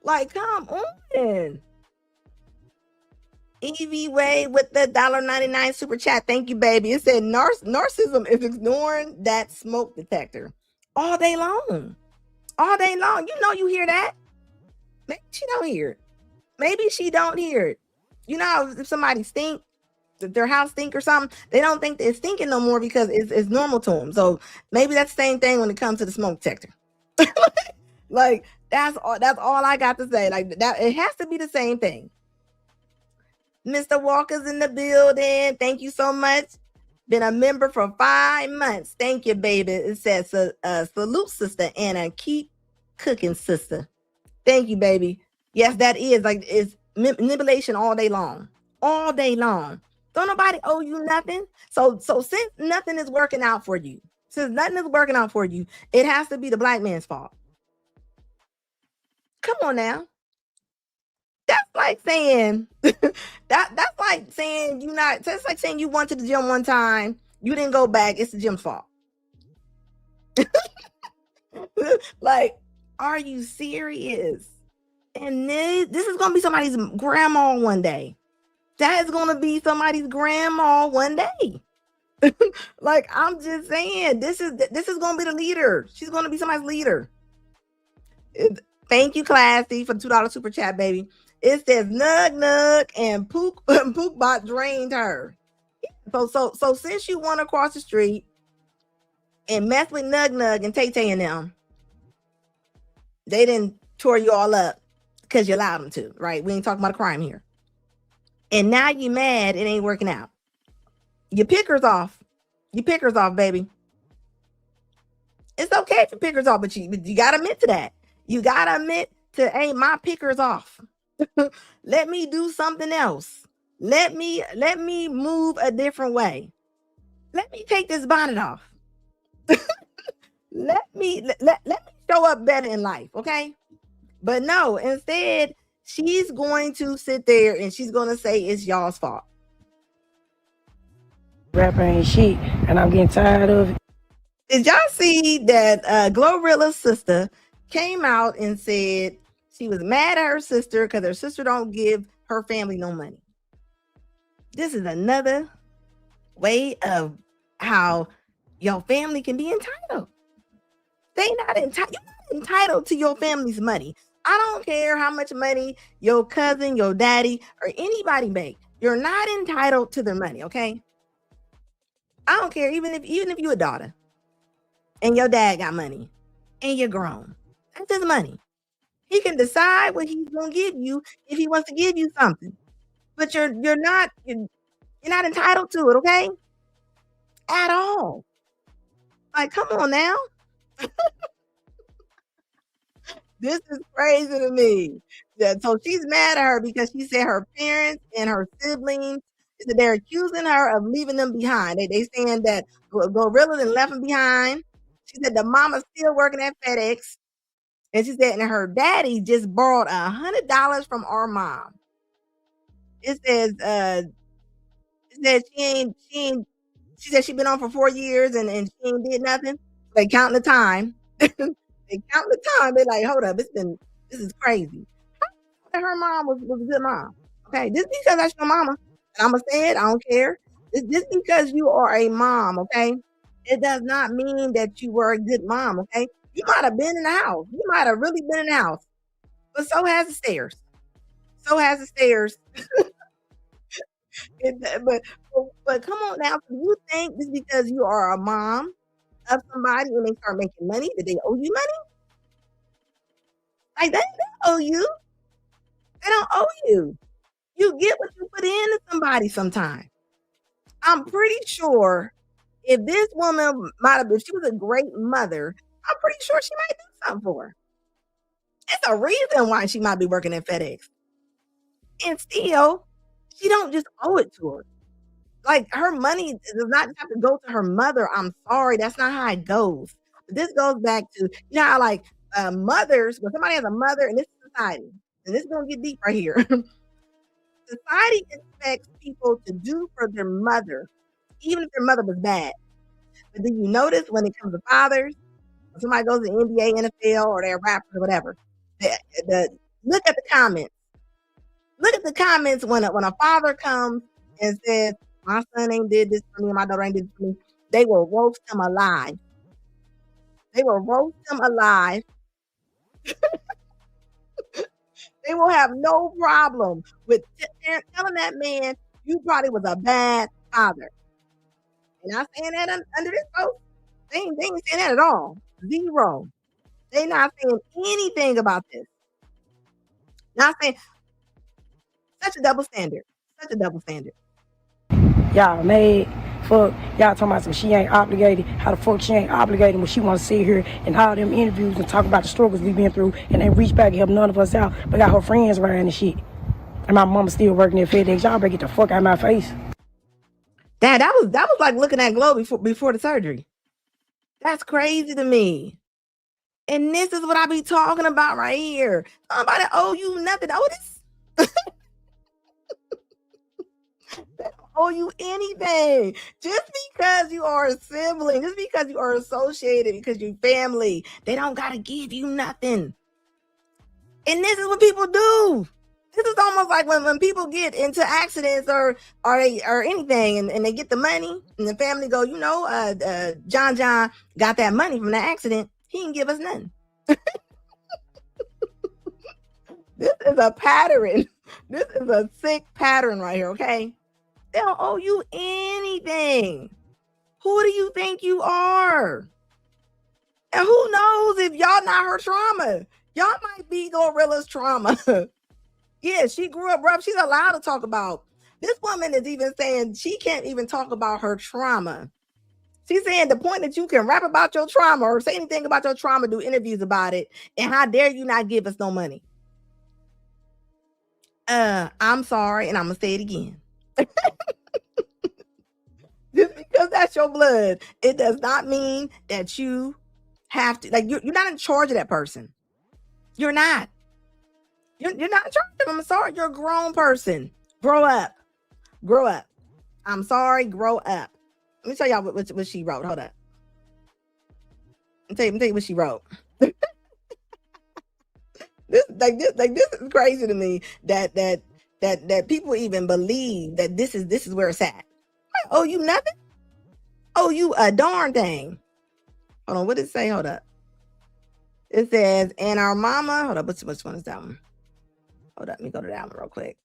Speaker 1: Like, come on. Evie Way with the $1.99 super chat. Thank you, baby. It said narcissism is ignoring that smoke detector all day long. All day long. You know you hear that. Maybe she don't hear it. Maybe she don't hear it. You know, if somebody stink, their house stink or something, they don't think it's stinking no more because it's normal to them. So maybe that's the same thing when it comes to the smoke detector. Like, that's all I got to say. Like, that it has to be the same thing. Mr. Walker's in the building. Thank you so much. Been a member for 5 months. Thank you, baby. It says salute, sister Anna. Keep cooking, sister. Thank you, baby. Yes, that is like it's manipulation all day long. All day long. Don't nobody owe you nothing. So since nothing is working out for you, it has to be the black man's fault. Come on now. That's like saying that's like saying that's like saying you went to the gym one time, you didn't go back, it's the gym's fault. Like, are you serious? And this is gonna be somebody's grandma one day. That is gonna be somebody's grandma one day. Like, I'm just saying, this is gonna be the leader. She's gonna be somebody's leader. Thank you, Classy, for the $2 super chat, baby. It says Nug and Pookbot drained her. So since you went across the street and messed with Nug and Tay and them, they didn't tore you all up because you allowed them to, right? We ain't talking about a crime here. And now you mad it ain't working out. Your picker's off. Your picker's off, baby. It's okay if your picker's off, but you gotta admit to that. You gotta admit to, hey, my picker's off. Let me do something else. Let me move a different way. Let me take this bonnet off. let me show up better in life, okay? But no, instead, she's going to sit there and she's going to say it's y'all's fault.
Speaker 6: Rapper ain't shit, and I'm getting tired of it.
Speaker 1: Did y'all see that Glorilla's sister came out and said she was mad at her sister because her sister don't give her family no money? This is another way of how your family can be entitled. You're not entitled to your family's money. I don't care how much money your cousin, your daddy, or anybody make. You're not entitled to their money, okay? I don't care, even if you're a daughter and your dad got money and you're grown. That's his money. He can decide what he's gonna give you if he wants to give you something. But you're not entitled to it, okay? At all. Like, come on now. This is crazy to me. Yeah, so she's mad at her because she said her parents and her siblings, they're accusing her of leaving them behind. They saying that Gorilla and left them behind. She said the mama's still working at FedEx. And she said, and her daddy just borrowed $100 from our mom. It says, she said she been on for 4 years and she ain't did nothing. They counting the time. They count the time. They're like, hold up, this is crazy. Her mom was a good mom. Okay, just because that's your mama, and I'm gonna say it, I don't care. Just because you are a mom, okay, it does not mean that you were a good mom, okay? You might have been in the house. You might have really been in the house. But so has the stairs. So has the stairs. But come on now. Do you think just because you are a mom of somebody when they start making money, that they owe you money? Like, they don't owe you. They don't owe you. You get what you put into somebody sometimes. I'm pretty sure if this woman if she was a great mother, I'm pretty sure she might do something for her. It's a reason why she might be working at FedEx. And still, she don't just owe it to her. Like, her money does not have to go to her mother. I'm sorry, that's not how it goes. But this goes back to, you know how like mothers, when somebody has a mother in this society, and this is gonna get deep right here. Society expects people to do for their mother, even if their mother was bad. But do you notice when it comes to fathers, when somebody goes to the NBA, NFL, or they're rappers or whatever, look at the comments. Look at the comments when a father comes and says, my son ain't did this for me, my daughter ain't did this for me. They will roast him alive. They will roast him alive. They will have no problem with telling that man you probably was a bad father. And not saying that under this post. They ain't saying that at all. Zero. They not saying anything about this. Not saying such a double standard. Such a double standard.
Speaker 6: Y'all made fuck. Y'all talking about some she ain't obligated. How the fuck she ain't obligated when she want to sit here and all them interviews and talk about the struggles we been through and then reach back and help none of us out, but got her friends around and shit. And my mama still working at FedEx. Y'all better get the fuck out of my face.
Speaker 1: Dad, that was like looking at Glow before the surgery. That's crazy to me. And this is what I be talking about right here. Somebody owe you nothing. Oh, this. They don't owe you anything. Just because you are a sibling, just because you are associated, because you're family, they don't gotta give you nothing. And this is what people do. This is almost like when people get into accidents or anything and they get the money and the family go, John got that money from that accident. He didn't give us nothing. This is a pattern. This is a sick pattern right here, okay? They don't owe you anything. Who do you think you are? And who knows if y'all not her trauma? Y'all might be Gorilla's trauma. Yeah, she grew up rough. She's allowed to talk about. This woman is even saying she can't even talk about her trauma. She's saying the point that you can rap about your trauma or say anything about your trauma, do interviews about it, and how dare you not give us no money? I'm sorry, and I'm gonna say it again. Just because that's your blood, it does not mean that you have to, like, you're not in charge of that person. You're not. You're not in charge of them. I'm sorry. You're a grown person. Grow up. Grow up. I'm sorry. Grow up. Let me tell y'all what she wrote. Hold up. Let me tell you what she wrote. This is crazy to me that people even believe that this is where it's at. I owe you nothing. Owe you a darn thing. Hold on. What did it say? Hold up. It says, and our mama. Hold up. Which one is that one? Hold up, let me go to that one real quick.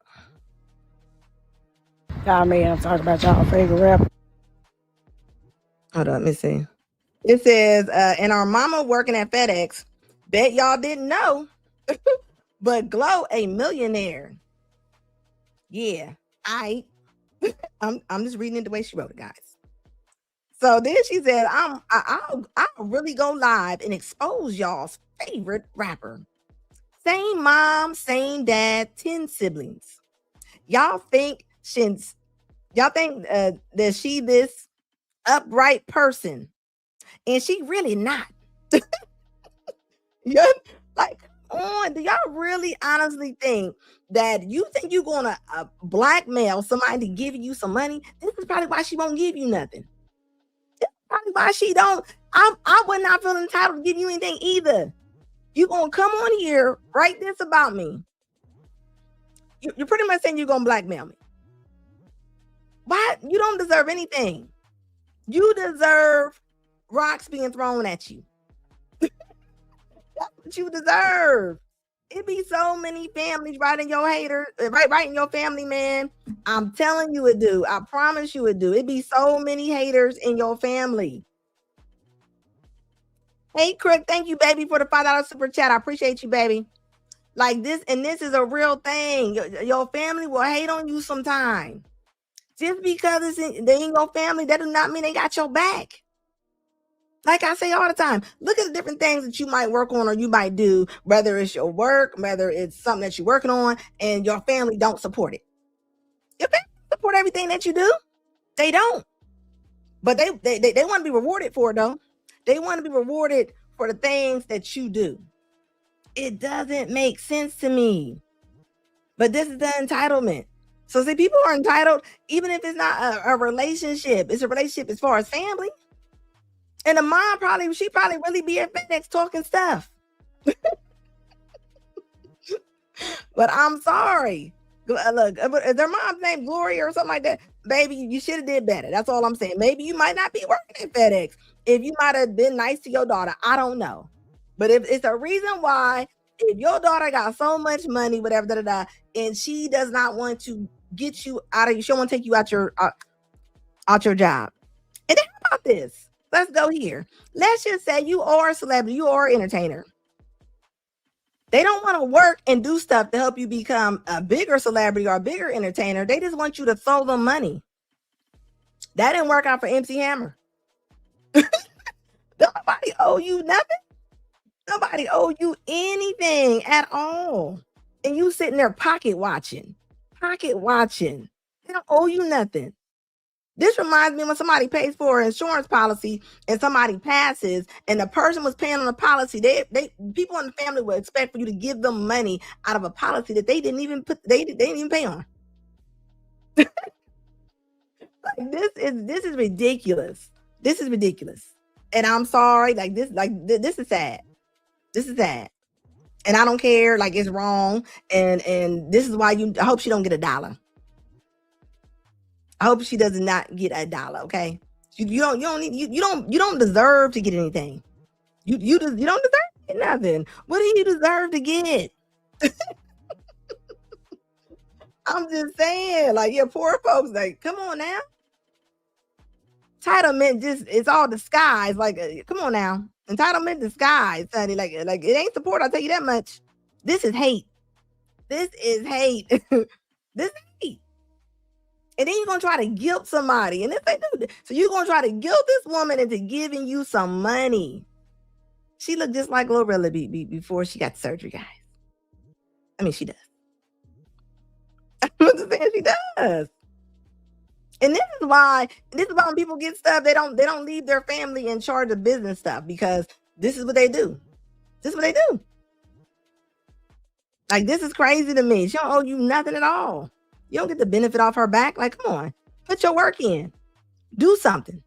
Speaker 6: Y'all man, I'm talking about y'all favorite rapper.
Speaker 1: Hold up, let me see. It says, and our mama working at FedEx. Bet y'all didn't know. But Glow a millionaire. Yeah, I'm just reading it the way she wrote it, guys. So then she said, I'll really go live and expose y'all's favorite rapper. Same mom, same dad, 10 siblings. Y'all think that she this upright person, and she really not. Yeah, like, on. Do y'all really honestly think that you're gonna blackmail somebody to give you some money? This is probably why she won't give you nothing. This is probably why she don't. I would not feel entitled to give you anything either. You gonna come on here, write this about me. You're pretty much saying you're gonna blackmail me. Why? You don't deserve anything. You deserve rocks being thrown at you. That's what you deserve. It be so many families writing your haters, writing your family, man. I'm telling you it do. I promise you it do. It be so many haters in your family. Hey, Crick, thank you, baby, for the $5 super chat. I appreciate you, baby. Like this, and this is a real thing. Your family will hate on you sometime. Just because they in your family, that does not mean they got your back. Like I say all the time, look at the different things that you might work on or you might do, whether it's your work, whether it's something that you're working on, and your family don't support it. Your family support everything that you do. They don't. But they want to be rewarded for it, though. They want to be rewarded for the things that you do. It doesn't make sense to me. But this is the entitlement. So see, people are entitled, even if it's not a relationship. It's a relationship as far as family. And the mom she probably really be at FedEx talking stuff. But I'm sorry. Look, is their mom's name Gloria or something like that? Baby, you should have did better. That's all I'm saying. Maybe you might not be working at FedEx. If you might have been nice to your daughter, I don't know. But if it's a reason why, if your daughter got so much money, whatever, and she does not want to get you out of you, she don't want to take you out your job. And then how about this? Let's go here. Let's just say you are a celebrity, you are an entertainer. They don't want to work and do stuff to help you become a bigger celebrity or a bigger entertainer. They just want you to throw them money. That didn't work out for MC Hammer. Nobody owe you nothing. Nobody owe you anything at all. And you sitting there pocket watching. They don't owe you nothing. This reminds me when somebody pays for an insurance policy and somebody passes and the person was paying on the policy, they people in the family would expect for you to give them money out of a policy that they didn't even pay on. Like this is ridiculous. This is ridiculous. And I'm sorry, this is sad. This is sad. And I don't care, it's wrong. And this is why I hope she don't get $1. I hope she does not get $1, okay? You don't deserve to get anything. You don't deserve to get nothing. What do you deserve to get? I'm just saying, poor folks, come on now. Entitlement it's all disguised. Come on now. Entitlement disguised, honey. It ain't support, I'll tell you that much. This is hate. This is hate. This is hate. And then you're going to try to guilt somebody. And if they do, so you're going to try to guilt this woman into giving you some money. She looked just like Glorilla before she got surgery, guys. I mean, she does. I'm just saying she does. And this is why when people get stuff, they don't leave their family in charge of business stuff, because this is what they do. This is what they do. This is crazy to me. She don't owe you nothing at all. You don't get the benefit off her back. Come on, put your work in. Do something.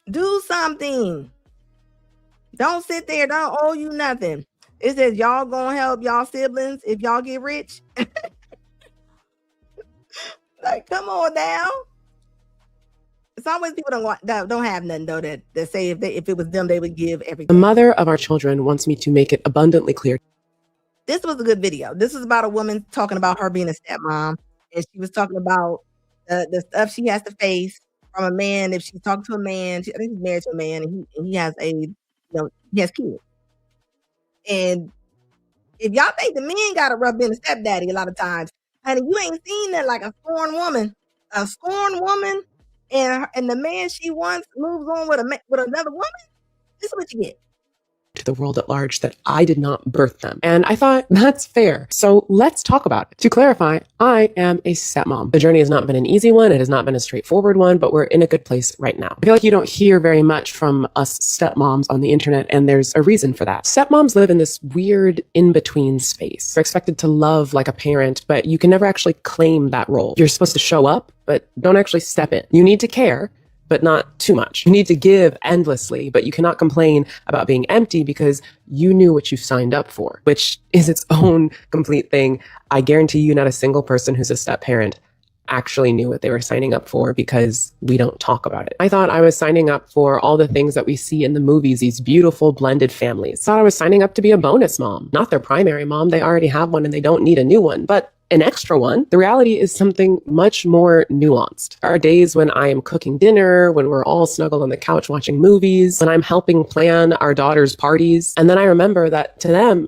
Speaker 1: Do something. Don't sit there. Don't owe you nothing. It says y'all gonna help y'all siblings if y'all get rich. Come on now. It's always people don't have nothing though that say if it was them they would give everything.
Speaker 7: The mother of our children wants me to make it abundantly clear.
Speaker 1: This was a good video. This is about a woman talking about her being a stepmom, and she was talking about the stuff she has to face from a man. If she's talking to a man, I think she's married to a man, and he has he has kids. And if y'all think the men got to rub in a stepdaddy a lot of times, honey, you ain't seen that a scorned woman. A scorned woman, and the man she wants moves on with another woman. This is what you get.
Speaker 7: To the world at large that I did not birth them. And I thought that's fair. So let's talk about it. To clarify, I am a stepmom. The journey has not been an easy one. It has not been a straightforward one, but we're in a good place right now. I feel like you don't hear very much from us stepmoms on the internet, and there's a reason for that. Stepmoms live in this weird in-between space. You're expected to love like a parent, but you can never actually claim that role. You're supposed to show up, but don't actually step in. You need to care, but not too much. You need to give endlessly, but you cannot complain about being empty because you knew what you signed up for, which is its own complete thing. I guarantee you not a single person who's a step parent actually knew what they were signing up for, because we don't talk about it. I thought I was signing up for all the things that we see in the movies, these beautiful blended families. I thought I was signing up to be a bonus mom, not their primary mom. They already have one and they don't need a new one, but an extra one. The reality is something much more nuanced. There are days when I am cooking dinner, when we're all snuggled on the couch watching movies, when I'm helping plan our daughter's parties. And then I remember that to them,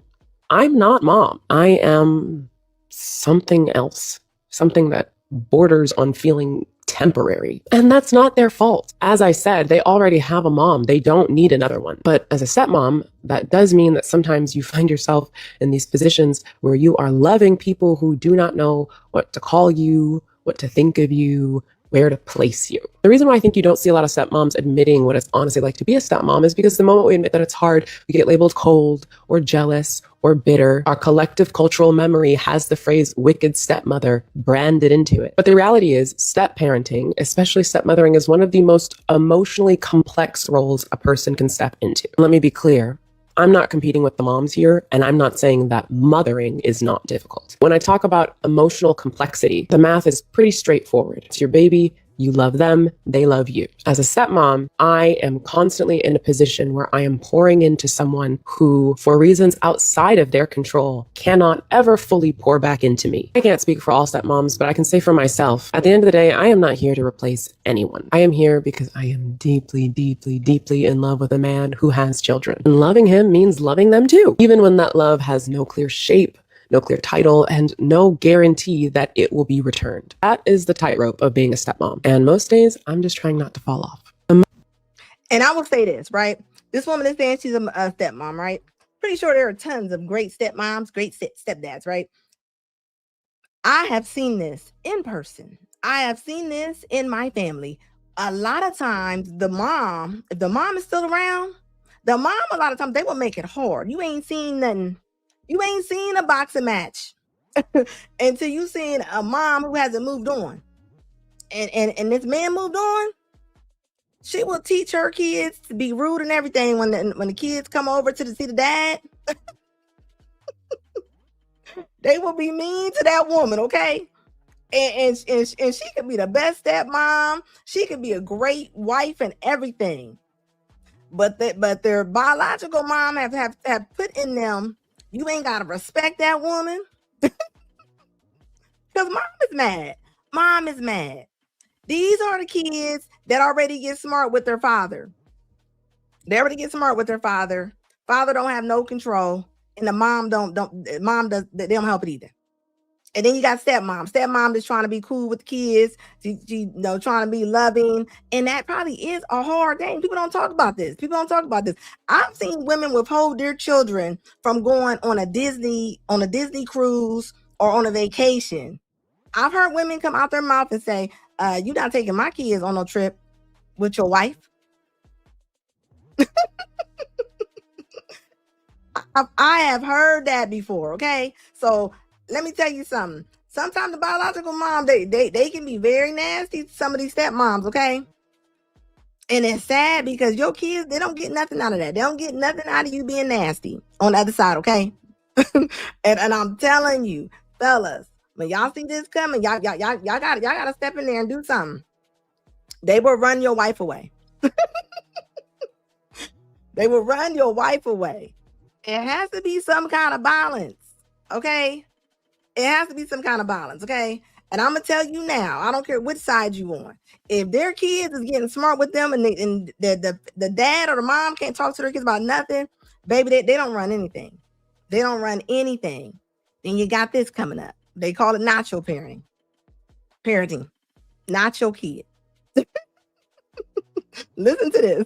Speaker 7: I'm not mom. I am something else, something that borders on feeling temporary. And that's not their fault. As I said, they already have a mom. They don't need another one. But as a stepmom, that does mean that sometimes you find yourself in these positions where you are loving people who do not know what to call you, what to think of you, where to place you. The reason why I think you don't see a lot of stepmoms admitting what it's honestly like to be a stepmom is because the moment we admit that it's hard, we get labeled cold or jealous or bitter. Our collective cultural memory has the phrase wicked stepmother branded into it. But the reality is step parenting, especially stepmothering, is one of the most emotionally complex roles a person can step into. Let me be clear. I'm not competing with the moms here, and I'm not saying that mothering is not difficult. When I talk about emotional complexity, the math is pretty straightforward. It's your baby, you love them, they love you. As a stepmom, I am constantly in a position where I am pouring into someone who, for reasons outside of their control, cannot ever fully pour back into me. I can't speak for all stepmoms, but I can say for myself, at the end of the day, I am not here to replace anyone. I am here because I am deeply, deeply, deeply in love with a man who has children. And loving him means loving them too, even when that love has no clear shape, no clear title, and no guarantee that it will be returned. That is the tightrope of being a stepmom. And most days, I'm just trying not to fall off.
Speaker 1: And I will say this, right? This woman is saying she's a stepmom, right? Pretty sure there are tons of great stepmoms, great stepdads, right? I have seen this in person. I have seen this in my family. A lot of times, if the mom is still around, a lot of times, they will make it hard. You ain't seen nothing. You ain't seen a boxing match until you seen a mom who hasn't moved on. And this man moved on. She will teach her kids to be rude and everything when the kids come over to see the dad. They will be mean to that woman, okay? And she could be the best stepmom. She could be a great wife and everything. But their biological mom have put in them, you ain't gotta respect that woman. Because mom is mad. Mom is mad. These are the kids that already get smart with their father. They already get smart with their father. Father don't have no control. And the mom they don't help it either. And then you got stepmom. Stepmom that's trying to be cool with the kids. She trying to be loving. And that probably is a hard thing. People don't talk about this. I've seen women withhold their children from going on a Disney cruise or on a vacation. I've heard women come out their mouth and say, you're not taking my kids on no trip with your wife. I have heard that before, okay? So let me tell you something. Sometimes the biological mom, they can be very nasty, some of these stepmoms, okay? And it's sad because your kids, they don't get nothing out of that. They don't get nothing out of you being nasty on the other side, okay? and I'm telling you, fellas, when y'all see this coming, y'all gotta step in there and do something. They will run your wife away. They will run your wife away. It has to be some kind of balance, okay? It has to be some kind of balance, okay? And I'm gonna tell you now, I don't care which side you on. If their kids is getting smart with them and the dad or the mom can't talk to their kids about nothing, baby, they don't run anything. They don't run anything. Then you got this coming up. They call it nacho parenting. Not your kid. Listen to this.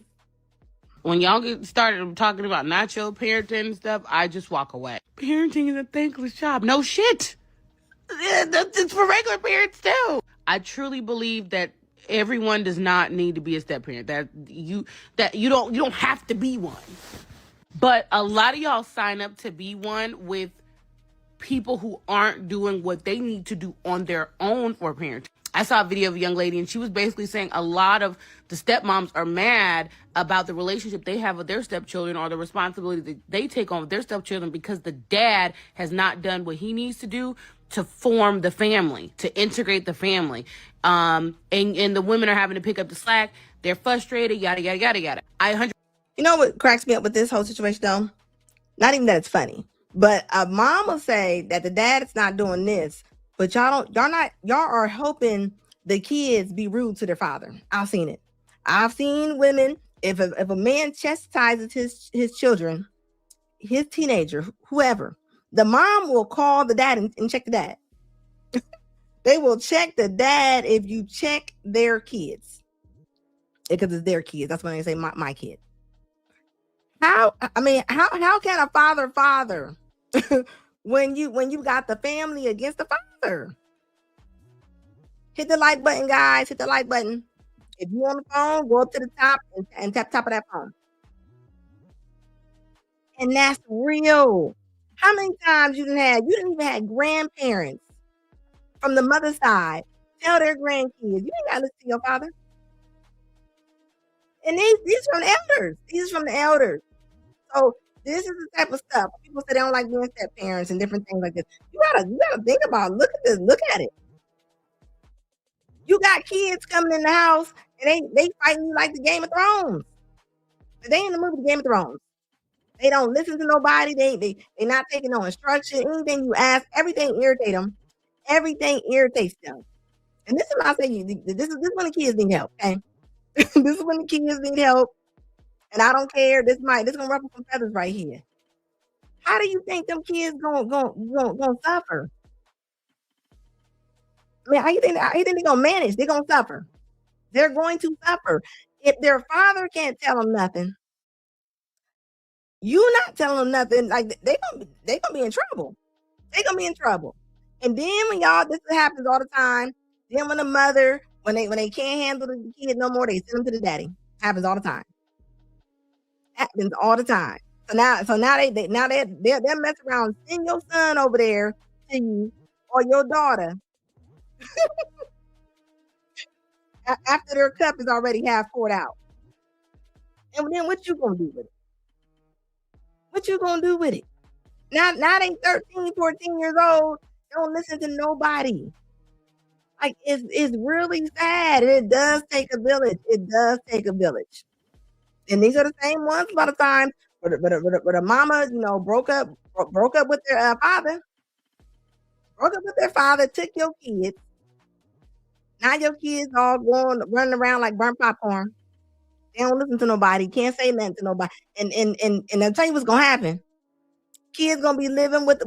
Speaker 8: When y'all get started talking about nacho parenting and stuff, I just walk away. Parenting is a thankless job. No shit. It's for regular parents too. I truly believe that everyone does not need to be a step parent. That you don't have to be one. But a lot of y'all sign up to be one with people who aren't doing what they need to do on their own for parenting. I saw a video of a young lady, and she was basically saying a lot of the stepmoms are mad about the relationship they have with their stepchildren or the responsibility that they take on with their stepchildren because the dad has not done what he needs to do to form the family, to integrate the family. And the women are having to pick up the slack. They're frustrated, yada, yada, yada, yada.
Speaker 1: You know what cracks me up with this whole situation, though? Not even that it's funny, but a mom will say that the dad is not doing this, but y'all are helping the kids be rude to their father. I've seen it. I've seen women, if a man chastises his children, his teenager, whoever, the mom will call the dad and check the dad. They will check the dad if you check their kids. Because it's their kids. That's when they say my kid. How can a father when you got the family against the father? Hit the like button, guys. Hit the like button. If you on the phone, go up to the top and tap top of that phone. And that's real. How many times you didn't even have grandparents from the mother's side tell their grandkids, you ain't gotta listen to your father. And these from the elders. These are from the elders. So this is the type of stuff. People say they don't like being step parents and different things like this. You gotta think about it. Look at this. Look at it. You got kids coming in the house and they fighting you like the Game of Thrones. They in the movie Game of Thrones. They don't listen to nobody. They not taking no instruction. Anything you ask, everything irritates them. Everything irritates them. And this is what I say. This is when the kids need help. Okay, this is when the kids need help. And I don't care. This gonna ruffle some feathers right here. How do you think them kids gonna suffer? I mean, how you think they're gonna manage? They're gonna suffer. They're going to suffer. If their father can't tell them nothing, you not telling them nothing, like they gonna be in trouble. They gonna be in trouble. And then when this happens all the time. Then when the mother, when they can't handle the kid no more, they send them to the daddy. Happens all the time. Happens all the time. So now they mess around, send your son over there to you or your daughter after their cup is already half poured out. And then what you gonna do with it? What you gonna do with it? Now they 13, 14 years old, don't listen to nobody. Like it's really sad. And it does take a village. It does take a village. And these are the same ones a lot of times where the mama, broke up with their father. Broke up with their father, took your kids. Now your kids all running around like burnt popcorn. They don't listen to nobody, can't say nothing to nobody. And I'll tell you what's gonna happen. Kids gonna be living with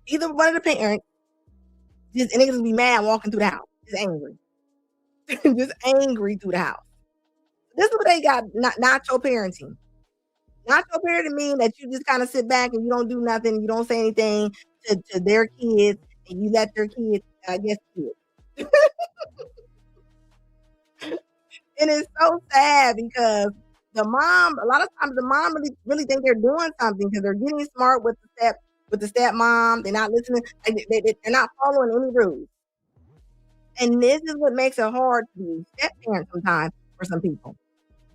Speaker 1: either one of the parents. And they gonna be mad walking through the house. Just angry. Just angry through the house. This is what they got, nacho parenting. Nacho parenting mean that you just kind of sit back and you don't do nothing, you don't say anything to their kids, and you let their kids, kids. And it's so sad because a lot of times the mom really think they're doing something because they're getting smart with the stepmom. They're not listening. They're not following any rules. And this is what makes it hard to be step parent sometimes for some people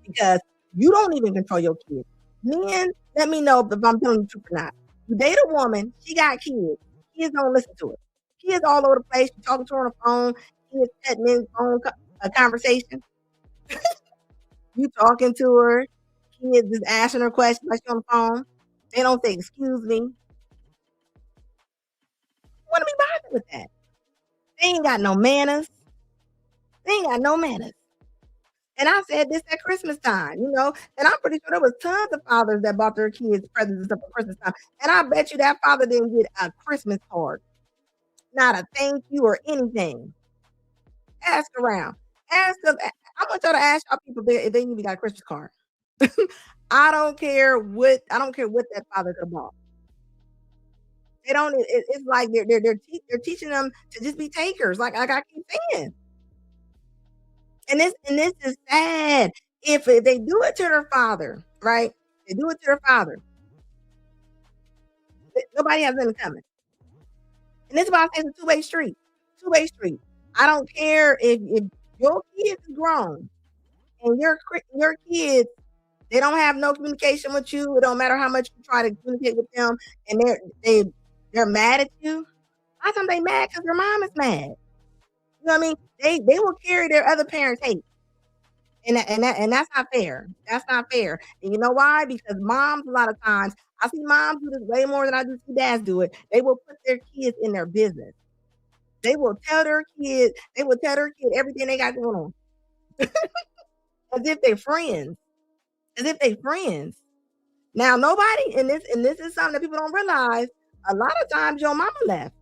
Speaker 1: because you don't even control your kids. Men, let me know if I'm telling the truth or not. You date a woman, she got kids. Kids don't listen to her. Kids all over the place. You talking to her on the phone. Kids cutting in phone conversation. You talking to her. Kids just asking her questions like she's on the phone. They don't say, excuse me. You want to be bothered with that. They ain't got no manners. They ain't got no manners. And I said this at Christmas time, and I'm pretty sure there was tons of fathers that bought their kids presents for Christmas time. And I bet you that father didn't get a Christmas card. Not a thank you or anything. Ask around. Ask them. I want y'all to ask y'all people if they even got a Christmas card. I don't care what that father could have bought. They don't. It's like they're teaching them to just be takers. Like I keep saying. And this is sad. If they do it to their father, right? They do it to their father. Nobody has nothing coming. And this is why I say it's a two-way street. Two-way street. I don't care if your kids is grown and your kids, they don't have no communication with you. It don't matter how much you try to communicate with them, and they're mad at you. A lot of times they mad because their mom is mad. You know what I mean? They will carry their other parents' hate. And that's not fair. That's not fair. And you know why? Because moms, a lot of times, I see moms do this way more than I do see dads do it. They will put their kids in their business. They will tell their kid everything they got going on. As if they're friends. As if they're friends. Now, nobody, and this is something that people don't realize, a lot of times your mama left.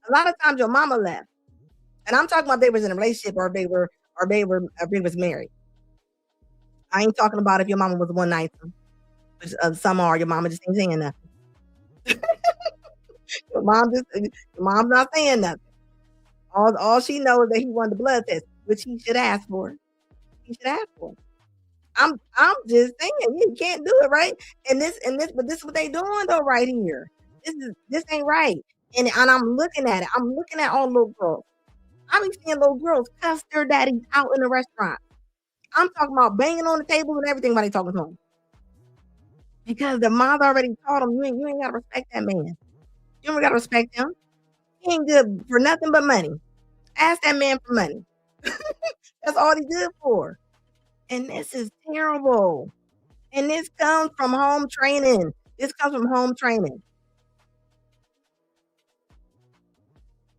Speaker 1: A lot of times your mama left. And I'm talking about they was in a relationship or they was married. I ain't talking about if your mama was one night. Which some are, your mama just ain't saying nothing. Your mom's not saying nothing. All she knows that he wanted the blood test, which he should ask for. He should ask for. I'm just saying, you can't do it, right? But this is what they doing though, right here. This ain't right. And I'm looking at it. I'm looking at all little girls. I be seeing little girls cuss their daddies out in the restaurant. I'm talking about banging on the table and everything while they talking to them. Because the mother already taught them, you ain't gotta respect that man. You don't gotta respect him. He ain't good for nothing but money. Ask that man for money. That's all he's good for. And this is terrible. And this comes from home training. This comes from home training.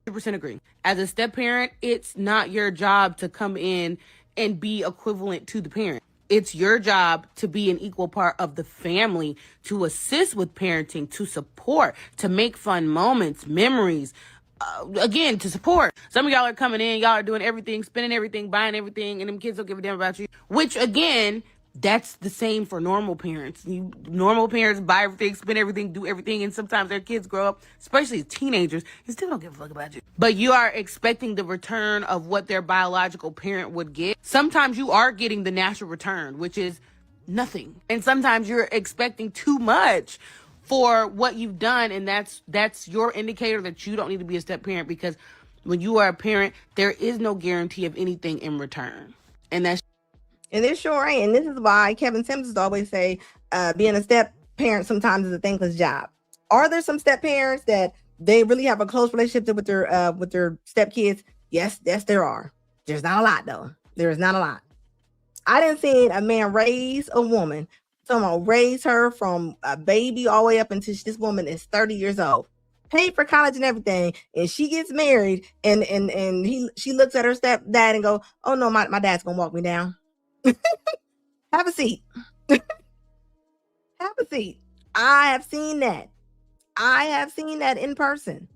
Speaker 8: 100% agree. As a step parent, it's not your job to come in and be equivalent to the parent. It's your job to be an equal part of the family, to assist with parenting, to support, to make fun moments, memories. Again, to support. Some of y'all are coming in, y'all are doing everything, spending everything, buying everything, and them kids don't give a damn about you. Which, again, that's the same for normal parents. Normal parents buy everything, spend everything, do everything, and sometimes their kids grow up, especially teenagers, and still don't give a fuck about you. But you are expecting the return of what their biological parent would get. Sometimes you are getting the natural return, which is nothing. And sometimes you're expecting too much for what you've done, and that's your indicator that you don't need to be a step parent, because when you are a parent, there is no guarantee of anything in return. And
Speaker 1: it sure ain't. And this is why Kevin Simpsons always say being a step parent sometimes is a thankless job. Are there some step parents that they really have a close relationship with their step kids? Yes, there are. There's not a lot though. There is not a lot. I didn't see a man raise a woman. Someone raise her from a baby all the way up until this woman is 30 years old. Paid for college and everything, and she gets married, and she looks at her stepdad and go, "Oh no, my dad's gonna walk me down." Have a seat. Have a seat. I have seen that. I have seen that in person.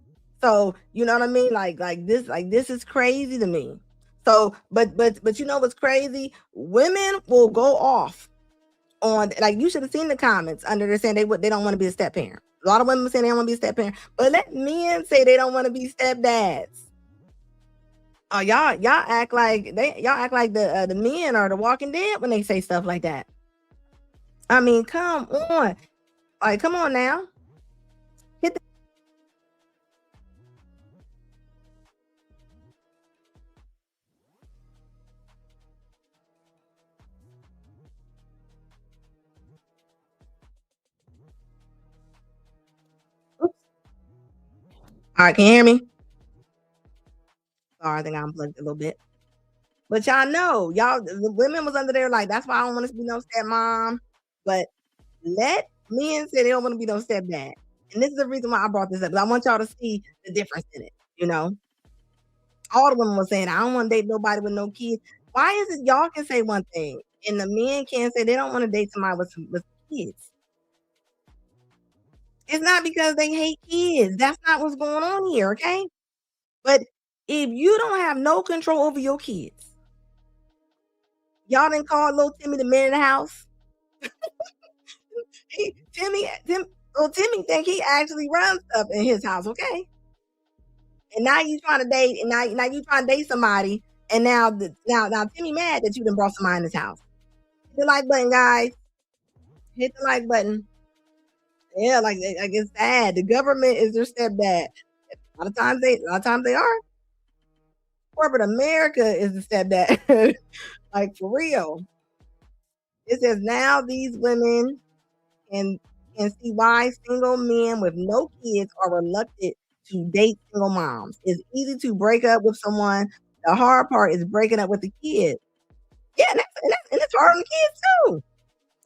Speaker 1: So you know what I mean? Like this is crazy to me. So, but you know what's crazy? Women will go off on, like, you should have seen the comments under there saying they don't want to be a step parent. A lot of women saying they don't want to be a step parent, but let men say they don't want to be stepdads. Oh, y'all act like the men are the Walking Dead when they say stuff like that. I mean, come on, like, come on now. Hit the Oops. All right, can you hear me? Sorry, I think I unplugged a little bit. But y'all know, the women was under there like, that's why I don't want to be no stepmom. But let men say they don't want to be no stepdad. And this is the reason why I brought this up. I want y'all to see the difference in it. You know, all the women were saying, I don't want to date nobody with no kids. Why is it y'all can say one thing and the men can't say they don't want to date somebody with kids? It's not because they hate kids. That's not what's going on here, okay? But if you don't have no control over your kids, y'all didn't call little Timmy the man in the house. Timmy think he actually runs stuff in his house, okay? And now you trying to date, and now you trying to date somebody, and now Timmy mad that you done brought somebody in his house. Hit the like button, guys. Hit the like button. Yeah, like it's sad. The government is their stepdad. A lot of times they are. Corporate America is the stepdad. Like, for real. It says now these women can see why single men with no kids are reluctant to date single moms. It's easy to break up with someone. The hard part is breaking up with the kid. Yeah, and it's hard on the kids too.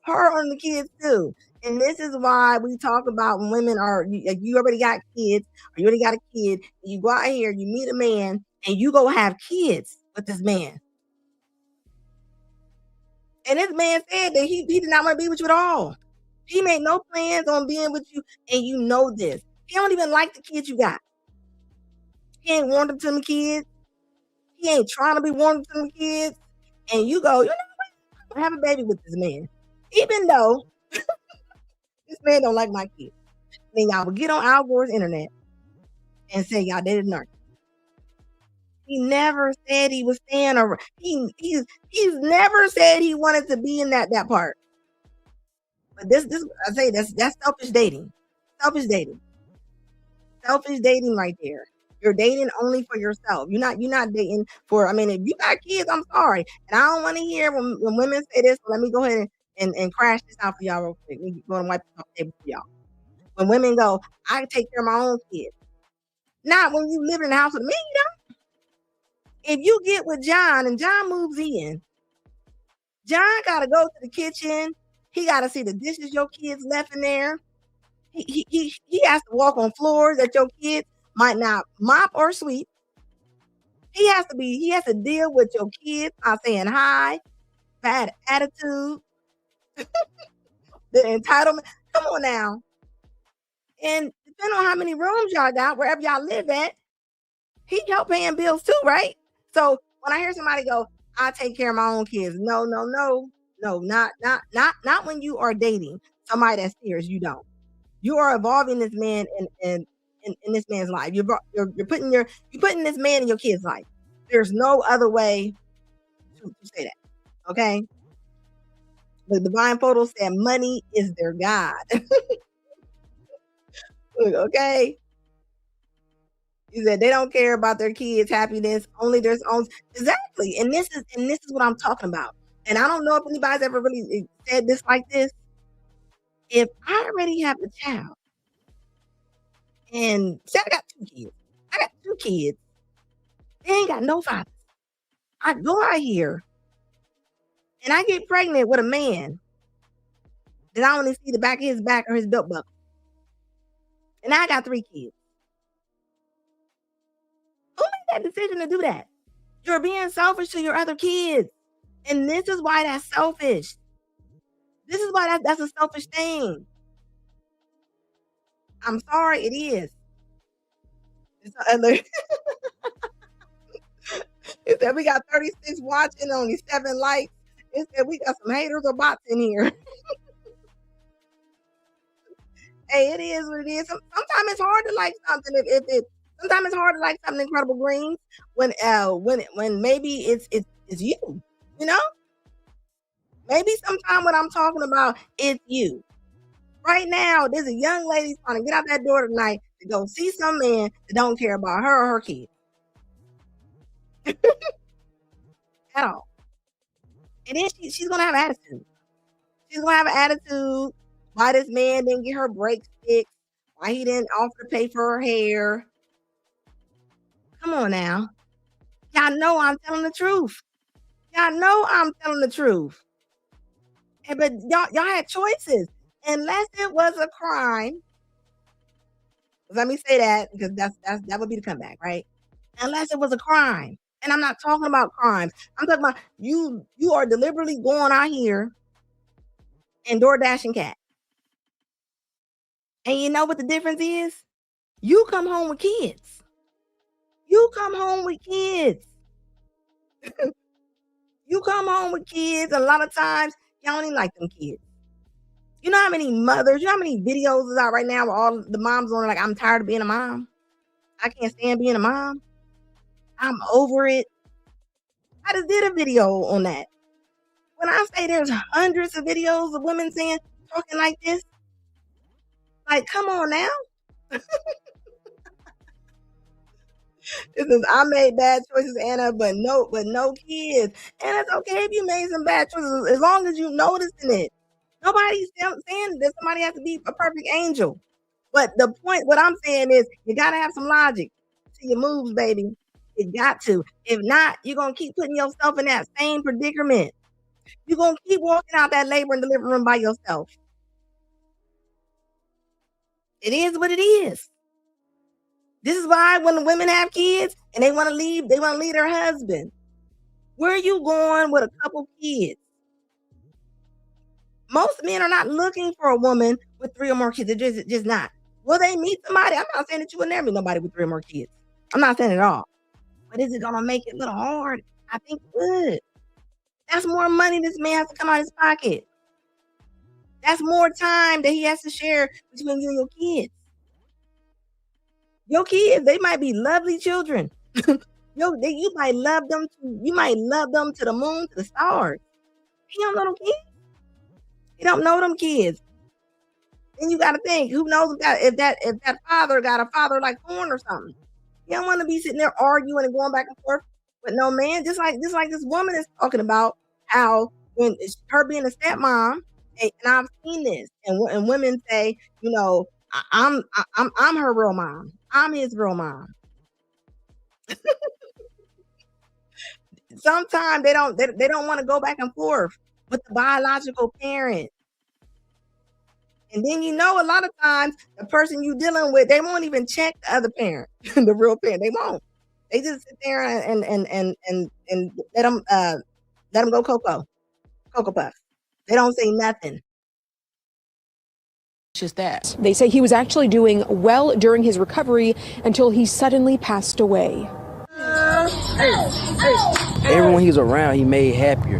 Speaker 1: Hard on the kids too. And this is why we talk about when women are, you already got kids, or you already got a kid, you go out here, you meet a man, and you go have kids with this man. And this man said that he did not want to be with you at all. He made no plans on being with you, and you know this. He don't even like the kids you got. He ain't warned them to the kids. He ain't trying to be warned to the kids. And you go, you know what? I have a baby with this man. Even though this man don't like my kids. Then y'all will get on Al Gore's internet and say y'all dated narc. He never said he was staying around. He's never said he wanted to be in that part. But this I say that's selfish dating. Selfish dating. Selfish dating right there. You're dating only for yourself. You're not dating for. I mean, if you got kids, I'm sorry, and I don't want to hear when women say this. So let me go ahead and crash this out for y'all real quick. Let me go and wipe it off the table for y'all. When women go, I take care of my own kids. Not when you live in the house with me, you know. If you get with John and John moves in, John got to go to the kitchen. He got to see the dishes your kids left in there. He has to walk on floors that your kids might not mop or sweep. He has to deal with your kids not saying hi, bad attitude, the entitlement. Come on now. And depending on how many rooms y'all got, wherever y'all live at, he help paying bills too, right? So when I hear somebody go, I take care of my own kids. No, not when you are dating somebody that's serious. You don't. You are involving this man in this man's life. You're putting this man in your kid's life. There's no other way to say that. Okay. The divine photo said money is their God. Okay. He said they don't care about their kids' happiness, only their own. Exactly. And this is what I'm talking about. And I don't know if anybody's ever really said this like this. If I already have a child, and say I got two kids. They ain't got no fathers. I go out here and I get pregnant with a man that I only see the back of his back or his belt buckle. And I got 3 kids. Who made that decision to do that? You're being selfish to your other kids. And this is why that's selfish. This is why that's a selfish thing. I'm sorry, it is. It said we got 36 watching, only 7 likes. It said we got some haters or bots in here. Hey, it is what it is. Sometimes it's hard to like something sometimes it's hard to like something Incredible Greens when maybe it's you, you know? Maybe sometime what I'm talking about is you. Right now, there's a young lady trying to get out that door tonight to go see some man that don't care about her or her kids. At all. And then she's gonna have attitude. She's gonna have an attitude why this man didn't get her brakes fixed, why he didn't offer to pay for her hair. Come on now. Y'all know I'm telling the truth. Y'all know I'm telling the truth. But y'all had choices. Unless it was a crime. Let me say that because that would be the comeback, right? Unless it was a crime. And I'm not talking about crimes. I'm talking about you are deliberately going out here and door dashing cat. And you know what the difference is? You come home with kids. You come home with kids. You come home with kids. A lot of times, y'all don't even like them kids. You know how many mothers, you know how many videos is out right now where all the moms are like, I'm tired of being a mom. I can't stand being a mom. I'm over it. I just did a video on that. When I say there's hundreds of videos of women talking like this, like, come on now. This is I made bad choices, Anna, but no kids. And it's okay if you made some bad choices as long as you noticing it. Nobody's saying that somebody has to be a perfect angel. But the point, what I'm saying is you gotta have some logic to your moves, baby. You got to. If not, you're gonna keep putting yourself in that same predicament. You're gonna keep walking out that labor and delivery room by yourself. It is what it is. This is why when the women have kids and they want to leave their husband. Where are you going with a couple kids? Most men are not looking for a woman with 3 or more kids. They're just not. Will they meet somebody? I'm not saying that you will never meet nobody with 3 or more kids. I'm not saying it at all. But is it going to make it a little hard? I think it would. That's more money this man has to come out of his pocket. That's more time that he has to share between you and your kids. Your kids, they might be lovely children. You You might love them to the moon, to the stars. He don't know them kids. He don't know them kids. And you got to think, who knows if that father got a father like porn or something. You don't want to be sitting there arguing and going back and forth with no man. Just like this woman is talking about how when it's her being a stepmom, and I've seen this, and women say, I'm her real mom. I'm his real mom. Sometimes they don't want to go back and forth with the biological parent. And then a lot of times the person you dealing with, they won't even check the other parent, the real parent. They won't. They just sit there and let them go Cocoa Puffs. They don't say nothing.
Speaker 9: Just that.
Speaker 10: They say he was actually doing well during his recovery until he suddenly passed away.
Speaker 11: Everyone he was around, he made happier.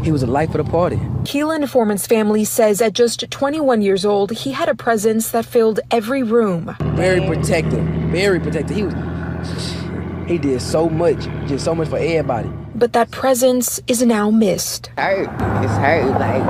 Speaker 11: He was the life of the party.
Speaker 10: Keelan Foreman's family says at just 21 years old, he had a presence that filled every room.
Speaker 11: Very protective, very protective. He did so much for everybody.
Speaker 10: But that presence is now missed.
Speaker 12: It's hurt, like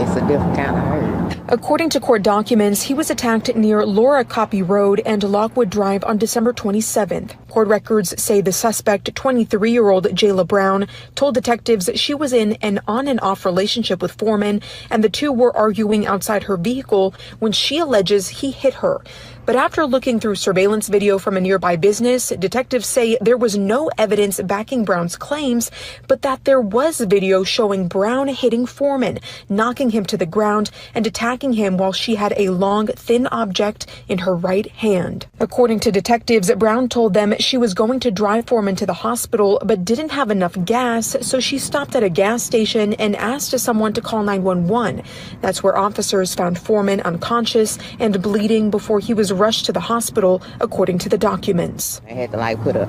Speaker 12: it's a different kind of hurt.
Speaker 10: According to court documents, he was attacked near Laura Copy Road and Lockwood Drive on December 27th. Court records say the suspect, 23-year-old Jayla Brown, told detectives she was in an on and off relationship with Foreman, and the two were arguing outside her vehicle when she alleges he hit her. But after looking through surveillance video from a nearby business, detectives say there was no evidence backing Brown's claims, but that there was video showing Brown hitting Foreman, knocking him to the ground, and attacking him while she had a long, thin object in her right hand. According to detectives, Brown told them she was going to drive Foreman to the hospital, but didn't have enough gas, so she stopped at a gas station and asked someone to call 911. That's where officers found Foreman unconscious and bleeding before he was rushed to the hospital, according to the documents.
Speaker 12: I had to put a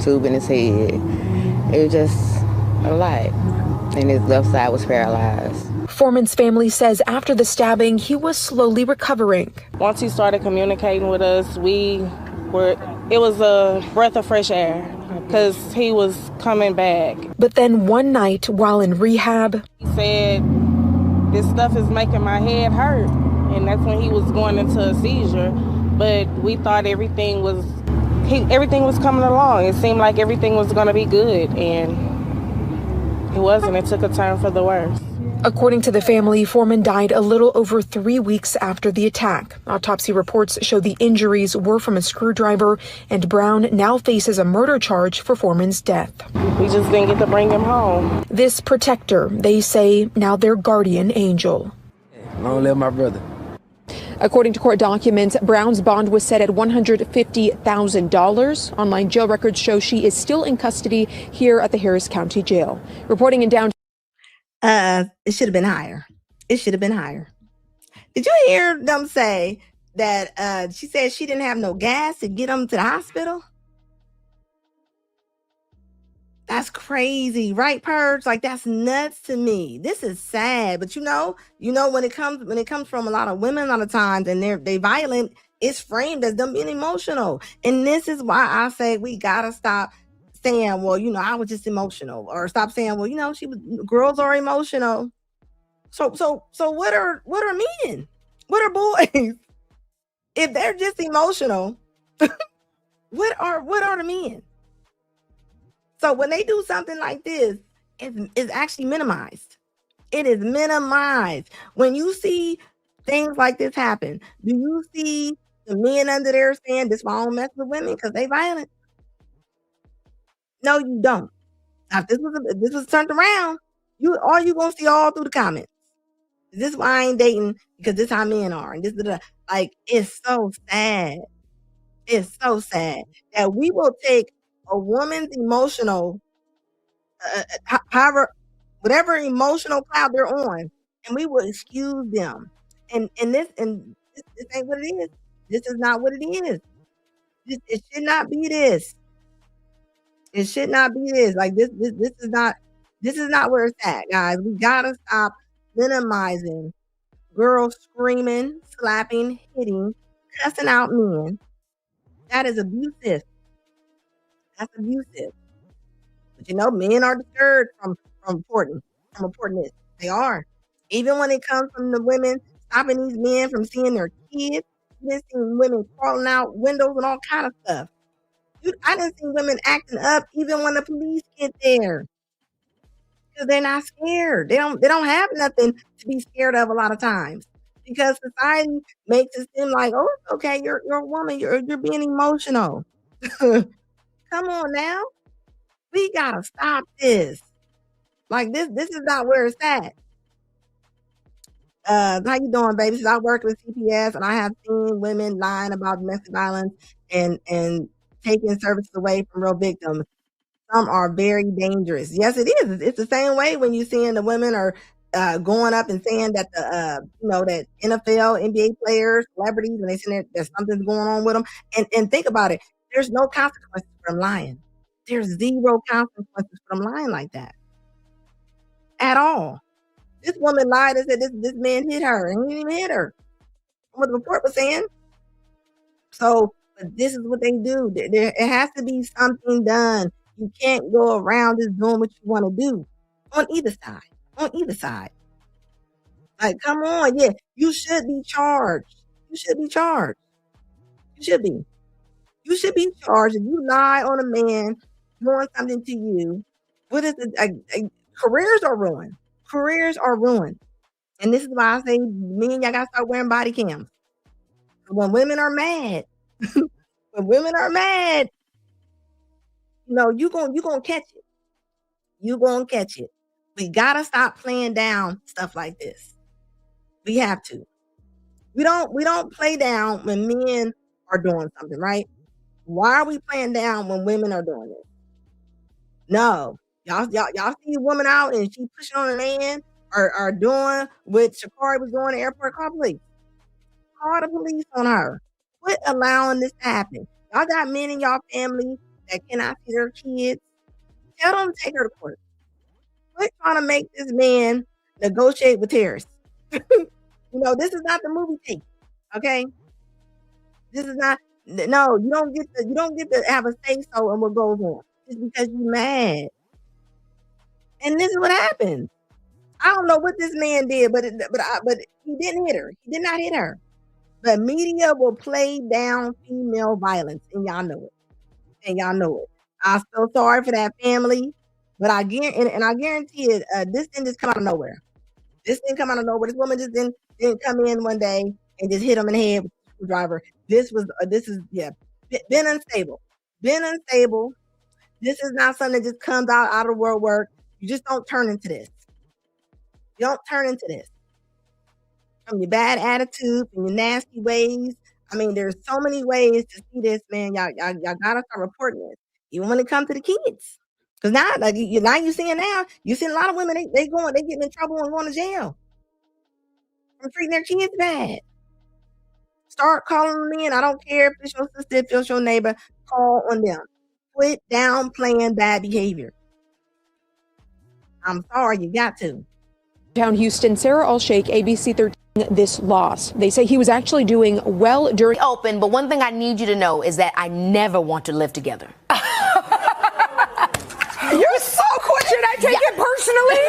Speaker 12: tube in his head. It was just a lot, and his left side was paralyzed.
Speaker 10: Foreman's family says after the stabbing, he was slowly recovering.
Speaker 13: Once he started communicating with us, it was a breath of fresh air because he was coming back.
Speaker 10: But then one night while in rehab,
Speaker 13: he said, "This stuff is making my head hurt." And that's when he was going into a seizure. But we thought everything was coming along. It seemed like everything was going to be good, and it wasn't. It took a turn for the worse.
Speaker 10: According to the family, Foreman died a little over 3 weeks after the attack. Autopsy reports show the injuries were from a screwdriver, and Brown now faces a murder charge for Foreman's death.
Speaker 13: We just didn't get to bring him home.
Speaker 10: This protector, they say, now their guardian angel.
Speaker 11: Long live my brother.
Speaker 10: According to court documents, Brown's bond was set at $150,000. Online jail records show she is still in custody here at the Harris County Jail. Reporting in downtown.
Speaker 1: It should have been higher. It should have been higher. Did you hear them say that she said she didn't have no gas to get them to the hospital? That's crazy, right, Purge? Like, that's nuts to me. This is sad, but when it comes from a lot of women, a lot of times, and they violent, it's framed as them being emotional. And this is why I say we gotta stop saying, well, I was just emotional, or stop saying, well, girls are emotional. So what are men? What are boys? If they're just emotional, what are the men? So when they do something like this, it's actually minimized. It is minimized. When you see things like this happen, do you see the men under there saying, this why I don't mess with women because they violent? No, you don't. Now, if this was turned around, all you gonna see all through the comments. This is why I ain't dating, because this how men are. And like, it's so sad. It's so sad that we will take a woman's emotional, whatever emotional cloud they're on, and we will excuse them. And this ain't what it is. This is not what it is. It should not be this. It should not be this. Like this is not where it's at, guys. We gotta stop minimizing girls screaming, slapping, hitting, cussing out men. That is abusive. That's abusive. But you know, men are discouraged from reporting this. They are. Even when it comes from the women stopping these men from seeing their kids, you didn't see women crawling out windows and all kind of stuff. I didn't see women acting up even when the police get there. Because they're not scared. They don't have nothing to be scared of a lot of times. Because society makes it seem like, oh, it's okay, you're a woman, you're being emotional. Come on now. We gotta stop this. Like this is not where it's at. How you doing, baby? Since I work with CPS and I have seen women lying about domestic violence and taking services away from real victims. Some are very dangerous. Yes, it is. It's the same way when you're seeing the women are going up and saying that that NFL, NBA players, celebrities, and they saying that something's going on with them. And think about it. There's no consequences for them lying. There's zero consequences for them lying like that at all. This woman lied and said this man hit her, and he didn't even hit her. What the report was saying. So, but this is what they do. It has to be something done. You can't go around just doing what you want to do on either side. On either side. Like, come on. Yeah, you should be charged. You should be charged. You should be. You should be charged if you lie on a man doing something to you. What is it? Careers are ruined. Careers are ruined. And this is why I say me and y'all got to start wearing body cams. When women are mad, you know, you gonna catch it. You gonna catch it. We gotta stop playing down stuff like this. We have to. We don't play down when men are doing something, right? Why are we playing down when women are doing it? No. Y'all see a woman out and she pushing on a man or doing what Shakari was doing at airport, call police. Call the police on her. Quit allowing this to happen. Y'all got men in y'all family that cannot see their kids. Tell them to take her to court. Quit trying to make this man negotiate with terrorists. You know, this is not the movie tape. Okay? This is not no, you don't get to have a say so in what goes on. Just because you're mad. And this is what happens. I don't know what this man did, but he didn't hit her. He did not hit her. The media will play down female violence, and y'all know it. I feel sorry for that family, but I guarantee it. This didn't just come out of nowhere. This woman just didn't come in one day and just hit him in the head with a screwdriver. This is been unstable. This is not something that just comes out of world work. You just don't turn into this. You don't turn into this. From your bad attitude, from your nasty ways. I mean, there's so many ways to see this, man. Y'all gotta start reporting this, even when it comes to the kids. Because now, you're seeing a lot of women they getting in trouble and going to jail from treating their kids bad. Start calling them in. I don't care if it's your sister, if it's your neighbor. Call on them. Quit downplaying bad behavior. I'm sorry, you got to.
Speaker 10: Down Houston, Sarah Alshake, ABC 13, this loss. They say he was actually doing well during
Speaker 9: open, but one thing I need you to know is that I never want to live together.
Speaker 14: You're so quick. Should I take it personally?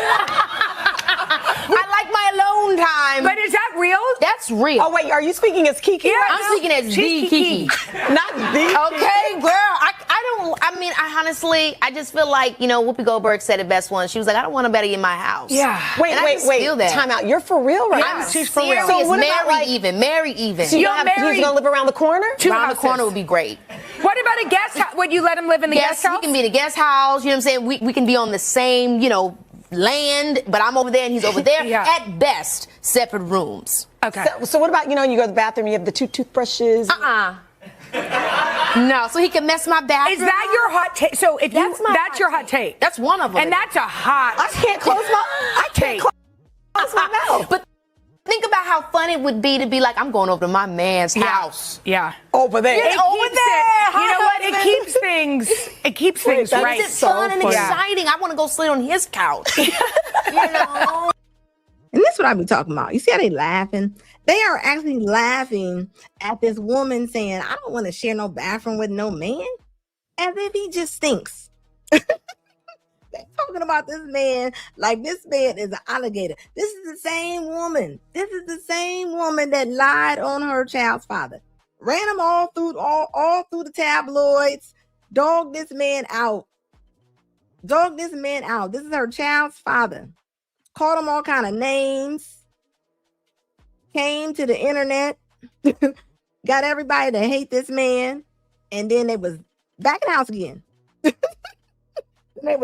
Speaker 9: I like my alone time.
Speaker 14: But is that real?
Speaker 9: That's real.
Speaker 14: Oh, wait, are you speaking as Kiki?
Speaker 9: Yeah, I'm speaking as the Kiki.
Speaker 14: Not the
Speaker 9: Okay, girl. I just feel like, Whoopi Goldberg said it best once. She was like, I don't want a baddie in my house.
Speaker 14: Yeah. Wait. Time out. You're for real right now?
Speaker 9: She's for real. So marry even.
Speaker 14: So he's gonna live around the corner?
Speaker 9: Around the corner would be great.
Speaker 14: What about a guest house? Would you let him live in the guest house?
Speaker 9: Yes, he can be in the guest house. You know what I'm saying? We can be on the same, land, but I'm over there and he's over there.
Speaker 14: Yeah.
Speaker 9: At best, separate rooms.
Speaker 14: Okay.
Speaker 5: So what about, you go to the bathroom, you have the 2 toothbrushes?
Speaker 9: No, so he can mess my bathroom.
Speaker 14: Is that your hot take? So if that's your hot take.
Speaker 9: That's one of them.
Speaker 14: And that's a hot.
Speaker 5: I can't close my mouth.
Speaker 9: But think about how fun it would be to be like, I'm going over to my man's house.
Speaker 14: Yeah.
Speaker 5: Over there.
Speaker 9: You know what?
Speaker 14: It keeps things right.
Speaker 9: It's fun and exciting. I want to go sleep on his couch.
Speaker 1: And this is what I be talking about. You see how they laughing? They are actually laughing at this woman saying, I don't want to share no bathroom with no man. as if he just stinks. They're talking about this man like this man is an alligator. This is the same woman. This is the same woman that lied on her child's father. Ran him all through the tabloids. Dogged this man out. Dogged this man out. This is her child's father. Called him all kind of names. Came to the internet. Got everybody to hate this man. And then they was back in the house again. They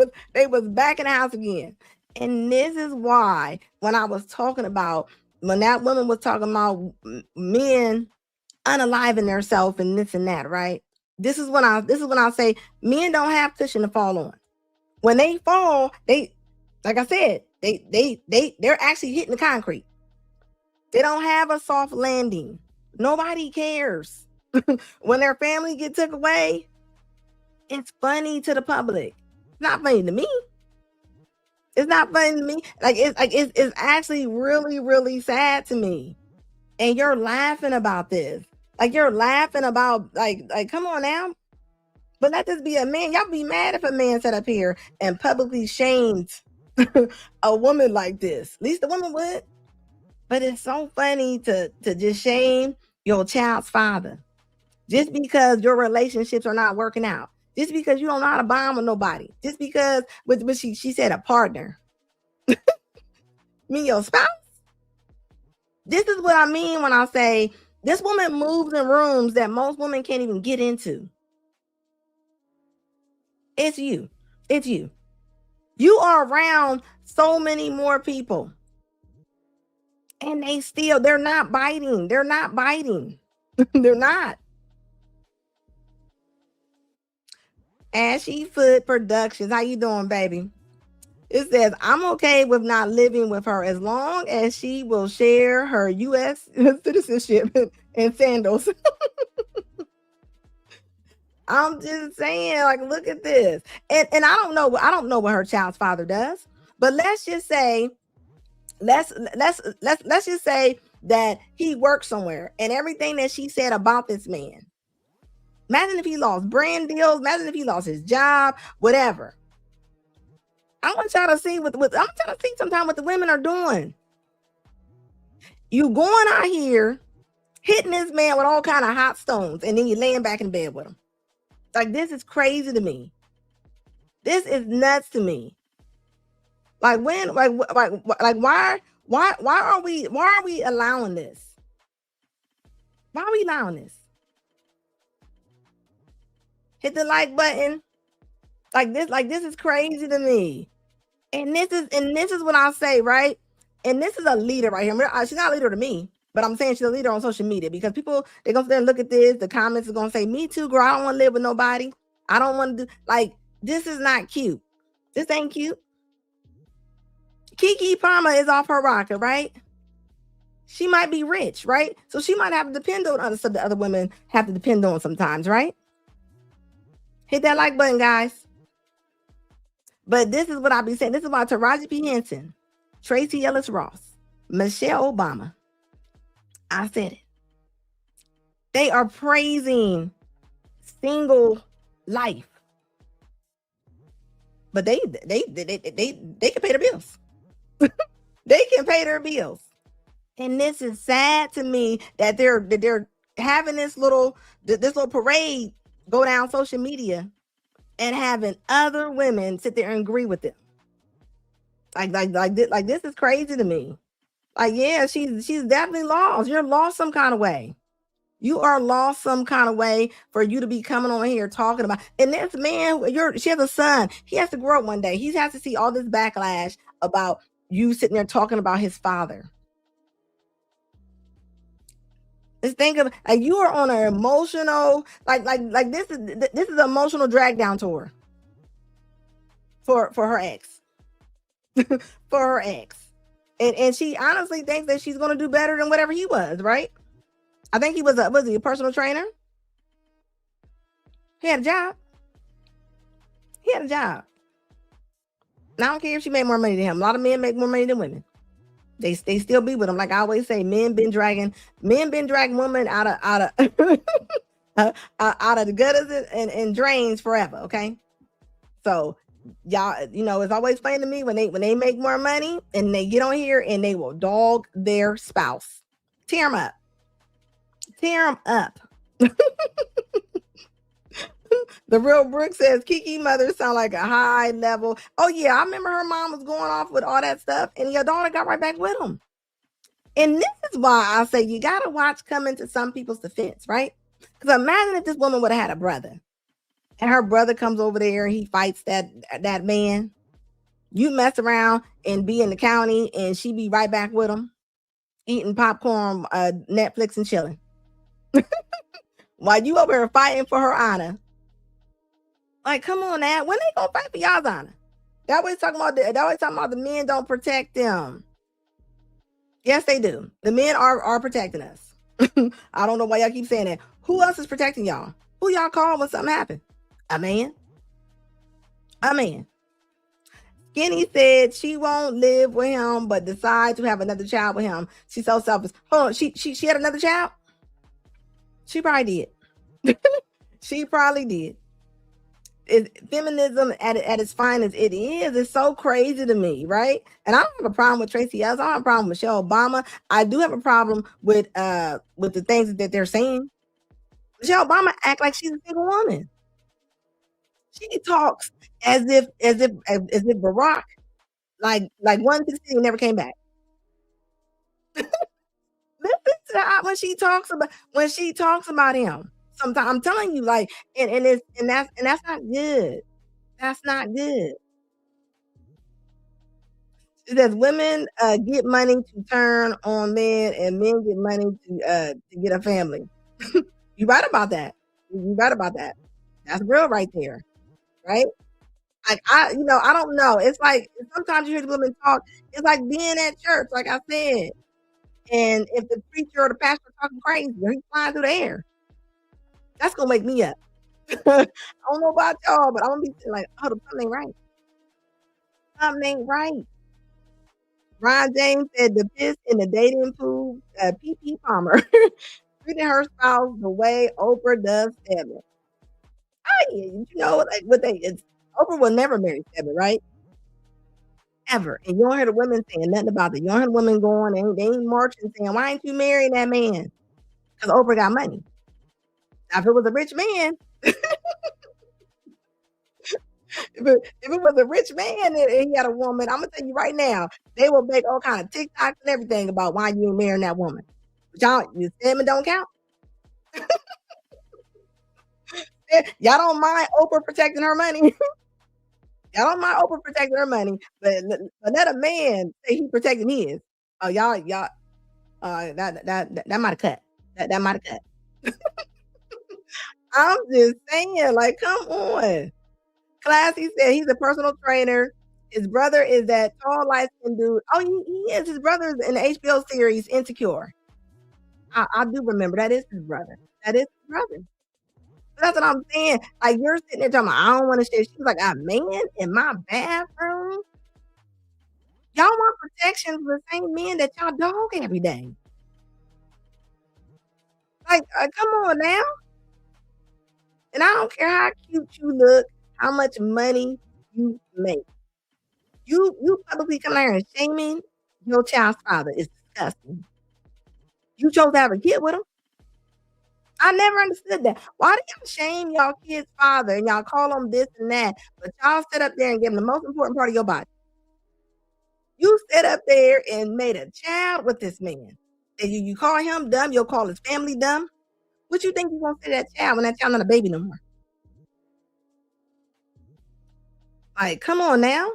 Speaker 1: was back in the house again. And this is why when I was talking about, when that woman was talking about men unaliving themselves and this and that, right? This is when I say men don't have cushion to fall on. When they fall, they, like I said, they're actually hitting the concrete. They don't have a soft landing. Nobody cares. When their family get took away, it's funny to the public. It's not funny to me. It's not funny to me. It's actually really, really sad to me. And you're laughing about this. Like you're laughing about like come on now. But let this be a man. Y'all be mad if a man sat up here and publicly shamed a woman like this. At least the woman would. But it's so funny to just shame your child's father. Just because your relationships are not working out. Just because you don't know how to bond with nobody. Just because with she said a partner. Me, your spouse. This is what I mean when I say this woman moves in rooms that most women can't even get into. It's you. It's you. You are around so many more people. And they're not biting. They're not biting. They're not. Ashy Foot Productions. How you doing, baby? It says, I'm okay with not living with her as long as she will share her U.S. citizenship and sandals. I'm just saying, like, look at this. And I don't know what her child's father does, but let's just say that he works somewhere and everything that she said about this man. Imagine if he lost brand deals. Imagine if he lost his job, whatever. I want y'all to see I'm trying to see sometimes what the women are doing. You going out here hitting this man with all kind of hot stones, and then you laying back in bed with him. Like, this is crazy to me. This is nuts to me. Like when, why are we allowing this? Why are we allowing this? Hit the like button. Like this is crazy to me. And this is what I say, right? And this is a leader right here. She's not a leader to me, but I'm saying she's a leader on social media because people, they're gonna sit there and look at this. The comments are gonna say, me too, girl. I don't want to live with nobody. I don't want to do, like, this is not cute. This ain't cute. Keke Palmer is off her rocker, right? She might be rich, right? So she might have to depend on other stuff that other women have to depend on sometimes, right? Hit that like button, guys. But this is what I be saying. This is why Taraji P. Henson, Tracy Ellis Ross, Michelle Obama, I said it. They are praising single life. But they can pay their bills. They can pay their bills. And this is sad to me that they're having this little parade go down social media and having other women sit there and agree with them. Like this is crazy to me. Like, yeah, she's definitely lost. You're lost some kind of way. You are lost some kind of way for you to be coming on here talking about. And this man, she has a son. He has to grow up one day. He has to see all this backlash about you sitting there talking about his father. Just think of, like, you are on an emotional, like this is an emotional drag down tour for her ex. For her ex. And she honestly thinks that she's going to do better than whatever he was, right? I think he was he a personal trainer? He had a job. He had a job. And I don't care if she made more money than him. A lot of men make more money than women. They still be with him. Like I always say, men been dragging women out of out of the gutters and drains forever. Okay, so y'all, it's always funny to me when they make more money and they get on here and they will dog their spouse, tear them up. The real Brooke says Kiki mother sound like a high level. Oh yeah, I remember her mom was going off with all that stuff, and your daughter got right back with him. And this is why I say you gotta watch coming to some people's defense, right? Because imagine if this woman would have had a brother, and her brother comes over there and he fights that man. You mess around and be in the county, and she be right back with him, eating popcorn, Netflix, and chilling, while you over here fighting for her honor. Like, come on now. When they gonna fight for y'all's honor? That way talking about the men don't protect them. Yes, they do. The men are protecting us. I don't know why y'all keep saying that. Who else is protecting y'all? Who y'all call when something happens? A man. A man. Skinny said she won't live with him, but decide to have another child with him. She's so selfish. Hold on, she had another child? She probably did. She probably did. Feminism at its finest, it is. It's so crazy to me, right? And I don't have a problem with Tracy Ellis. I don't have a problem with Michelle Obama. I do have a problem with the things that they're saying. Michelle Obama act like she's a single woman. She talks as if Barack, like 116 never came back. Listen to her when she talks about him. Sometimes I'm telling you, like, and that's not good. That's not good. It says women get money to turn on men, and men get money to get a family. You right about that. You right about that. That's real right there, right? Like I don't know. It's like sometimes you hear the women talk. It's like being at church, like I said, and if the preacher or the pastor talking crazy, or he's flying through the air. That's gonna wake me up. I don't know about y'all, but I'm gonna be like, oh, something ain't right. Something ain't right. Ron James said the piss in the dating pool, P.P. Palmer, treating her spouse the way Oprah does Stedman. Oh yeah, Oprah will never marry Stedman, right? Ever. And you don't hear the women saying nothing about it. You don't hear the women going and they ain't marching saying, why ain't you marrying that man? Because Oprah got money. Now, if it was a rich man, if it was a rich man and he had a woman, I'm gonna tell you right now, they will make all kind of TikToks and everything about why you ain't marrying that woman. But your Stedman don't count. Y'all don't mind Oprah protecting her money. Y'all don't mind Oprah protecting her money, but let a man say he protecting his. Oh, y'all, that might have cut. That might have cut. I'm just saying, like, come on. Classy said he's a personal trainer. His brother is that tall, light-skinned dude. Oh, he is. His brother is in the HBO series Insecure. I do remember that is his brother. That is his brother. But that's what I'm saying. Like, you're sitting there talking about, I don't want to share. She was like, a man in my bathroom? Y'all want protection for the same men that y'all dog every day. Like, come on now. And I don't care how cute you look, how much money you make. You publicly come there and shaming your child's father is disgusting. You chose to have a kid with him. I never understood that. Why do y'all shame y'all kid's father and y'all call him this and that, but y'all sit up there and give him the most important part of your body? You sit up there and made a child with this man. And you call him dumb, you'll call his family dumb. What you think you gonna say to that child when that child not a baby no more? Like, come on now.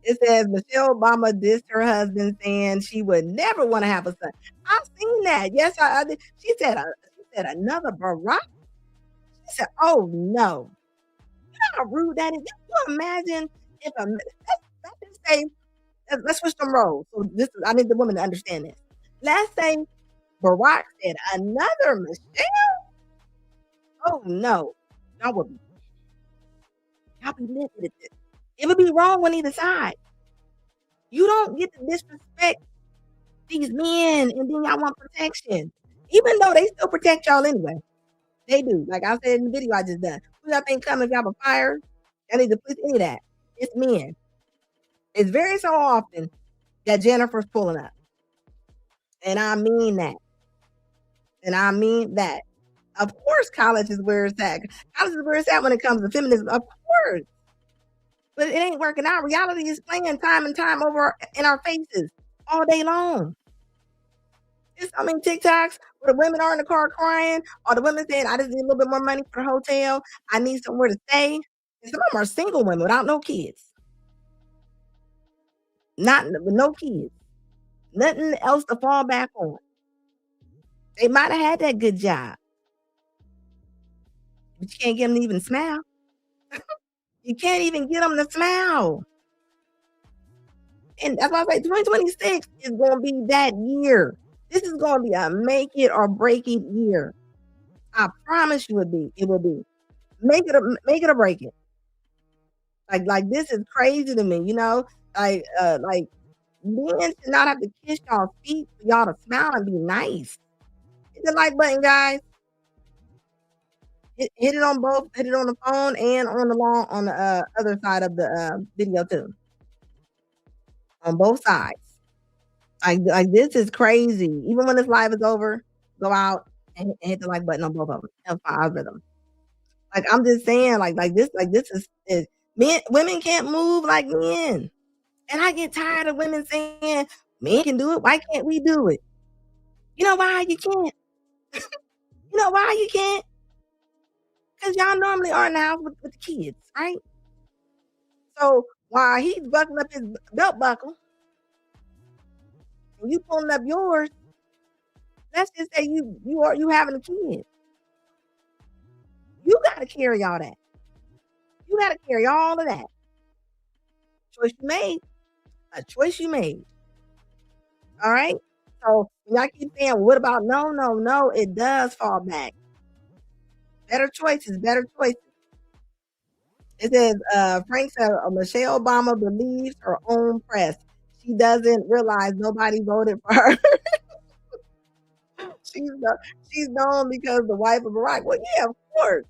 Speaker 1: It says Michelle Obama dissed her husband, saying she would never want to have a son. I've seen that. Yes, I did. She said another Barack. She said, "Oh no, you know how rude that is." Can you imagine if let's just say let's switch them roles. So I need the woman to understand this. Let's say Barack said another Michelle. Oh no, y'all be livid at this. It would be wrong on either side. You don't get to disrespect these men and then y'all want protection. Even though they still protect y'all anyway. They do. Like I said in the video I just done. Who y'all think coming if y'all have a fire? Y'all need to put any of that. It's men. It's very so often that Jennifer's pulling up. And I mean that. And I mean that. Of course, college is where it's at. College is where it's at when it comes to feminism. Of course. But it ain't working out. Reality is playing time and time over in our faces all day long. It's, I mean, TikToks where the women are in the car crying, or the women saying, I just need a little bit more money for the hotel. I need somewhere to stay. And some of them are single women without no kids. Not with no kids. Nothing else to fall back on. They might have had that good job. But you can't get them to even smile. You can't even get them to smile. And that's why I say 2026 is going to be that year. This is going to be a make it or break it year. I promise you it will be. Make it or break it. Like this is crazy to me, you know? Like men should not have to kiss y'all's feet for y'all to smile and be nice. Hit the like button, guys. Hit it on both. Hit it on the phone and on the other side of the video too. On both sides. Like this is crazy. Even when this live is over, go out and hit the like button on both of them. Help my algorithm. Like I'm just saying, like this is men. Women can't move like men, and I get tired of women saying men can do it. Why can't we do it? You know why you can't? You know why you can't? Because y'all normally are in the house with the kids, right? So while he's buckling up his belt buckle, and you pulling up yours, let's just say you having a kid. You gotta carry all that. You gotta carry all of that. Choice you made. A choice you made. All right? So when y'all keep saying, what about no, it does fall back. Better choices. It says, Frank said, Michelle Obama believes her own press. She doesn't realize nobody voted for her. She's known because the wife of Barack. Well, yeah, of course.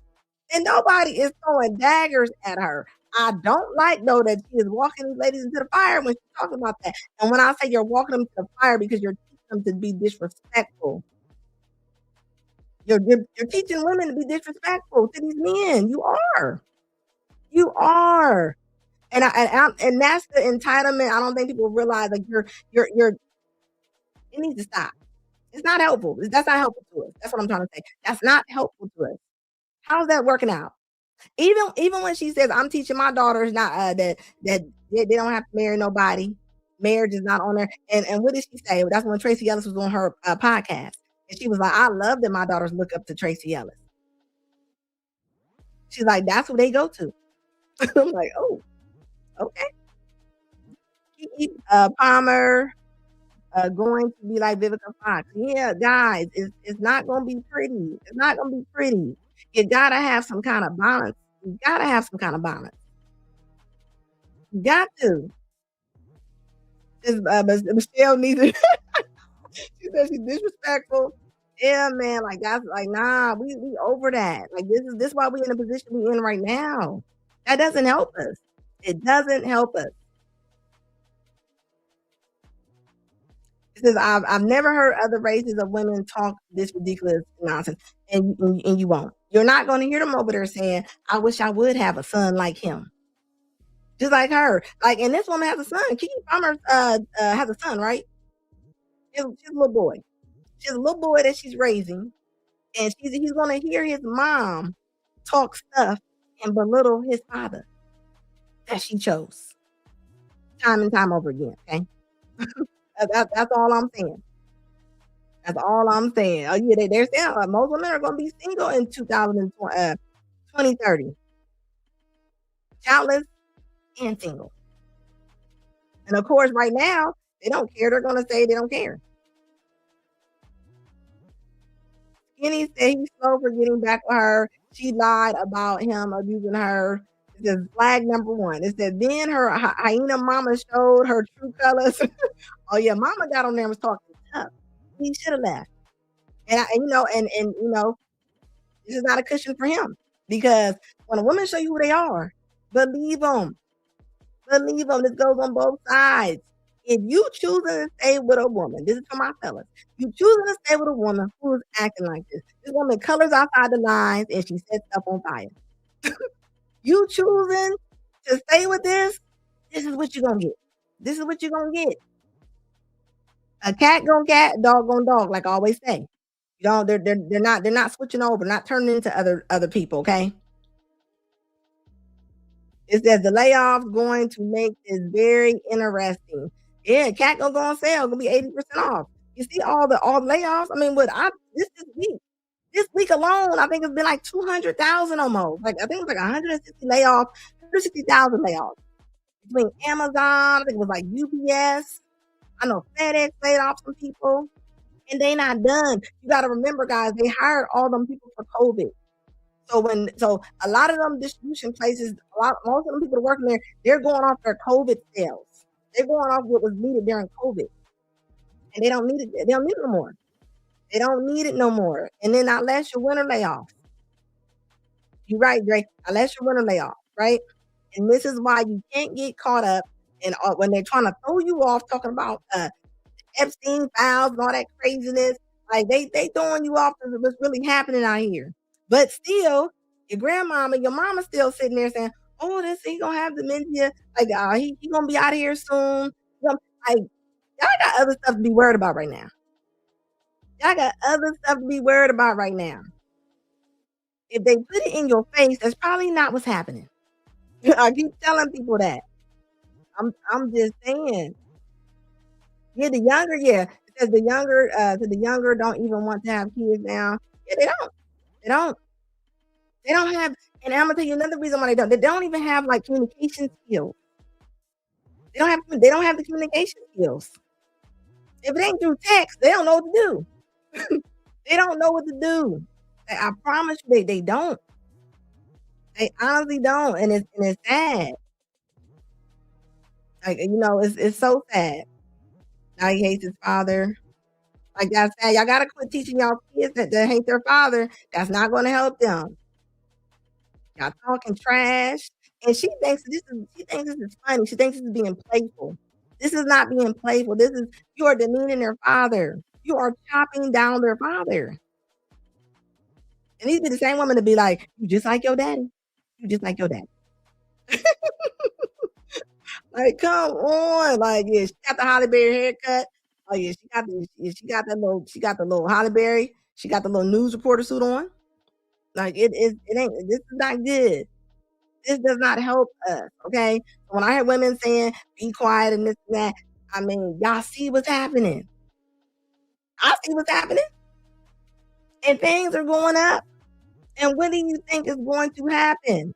Speaker 1: And nobody is throwing daggers at her. I don't like, though, that she is walking these ladies into the fire when she's talking about that. And when I say you're walking them to the fire because you're teaching them to be disrespectful. You're teaching women to be disrespectful to these men. You are. And and that's the entitlement. I don't think people realize like it needs to stop. It's not helpful. That's not helpful to us. That's what I'm trying to say. That's not helpful to us. How's that working out? Even when she says, I'm teaching my daughters not that they don't have to marry nobody. Marriage is not on there. And what did she say? That's when Tracy Ellis was on her podcast. And she was like, I love that my daughters look up to Tracy Ellis. She's like, that's who they go to. I'm like, oh, okay. Palmer going to be like Vivica Fox. Yeah, guys, it's not going to be pretty. It's not going to be pretty. You got to have some kind of balance. You got to. Michelle needs it. She said she's disrespectful. Yeah, man, like that's like, nah, we over that. Like this is why we in the position we in right now. That doesn't help us. It doesn't help us. It says, I've never heard other races of women talk this ridiculous nonsense, and you won't. You're not going to hear them over there saying, I wish I would have a son like him. Just like her. Like, and this woman has a son. Keke Palmer has a son, right? She's a little boy. She has a little boy that she's raising, and he's going to hear his mom talk stuff and belittle his father that she chose time and time over again, okay? That's all I'm saying. That's all I'm saying. Oh, yeah, they're saying most women are going to be single in 2030. Childless and single. And of course, right now, they don't care. They're going to say they don't care. Skinny said he's slow for getting back with her. She lied about him abusing her. It says flag number 1. It said then her hyena mama showed her true colors. Oh yeah, mama got on there and was talking tough. He should have left. And this is not a cushion for him, because when a woman show you who they are, believe them. Believe them. This goes on both sides. If you choosing to stay with a woman, this is for my fellas. You choosing to stay with a woman who is acting like this. This woman colors outside the lines and she sets up on fire. You choosing to stay with this is what you're gonna get. This is what you're gonna get. A cat gonna cat, dog gonna dog, like I always say. You know, they're not switching over, not turning into other people, okay? It says the layoffs going to make this very interesting. Yeah, cat gonna go on sale, gonna be 80% off. You see all the layoffs? I mean, this week alone, I think it's been like 200,000 almost. Like I think it was like 160 layoffs, 160,000 layoffs between Amazon. I think it was like UPS. I know FedEx laid off some people, and they not done. You got to remember, guys, they hired all them people for COVID. So a lot of them distribution places, most of them people working there, they're going off their COVID sales. They're going off what was needed during COVID, and they don't need it. They don't need it no more. They don't need it no more. And then unless your winter layoff, you're right, Dre. Unless your winter layoff, right? And this is why you can't get caught up in when they're trying to throw you off talking about Epstein files and all that craziness. Like they throwing you off to what's really happening out here. But still, your grandmama, your mama still sitting there saying, "Oh, he gonna have dementia. Like he gonna be out of here soon." Like y'all got other stuff to be worried about right now. Y'all got other stuff to be worried about right now. If they put it in your face, that's probably not what's happening. I keep telling people that. I'm just saying. Yeah, the younger, because the younger don't even want to have kids now. Yeah, they don't have, and I'm gonna tell you another reason why they don't. They don't even have like communication skills. They don't have the communication skills. If it ain't through text, they don't know what to do. They don't know what to do. I promise you, they don't. They honestly don't, and it's sad. Like it's so sad. Now he hates his father. Like that's sad. Y'all gotta quit teaching y'all kids that they hate their father. That's not going to help them. Y'all talking trash, and she thinks this is funny. She thinks this is being playful. This is not being playful. You are demeaning their father. You are chopping down their father. And these be the same woman to be like, "You just like your daddy. You just like your daddy." Like, come on. Like, yeah, she got the Holly Berry haircut. Oh yeah, she got the little Holly Berry. She got the little news reporter suit on. Like it ain't, this is not good. This does not help us. Okay. When I hear women saying be quiet and this and that, I mean, y'all see what's happening. I see what's happening. And things are going up. And what do you think is going to happen?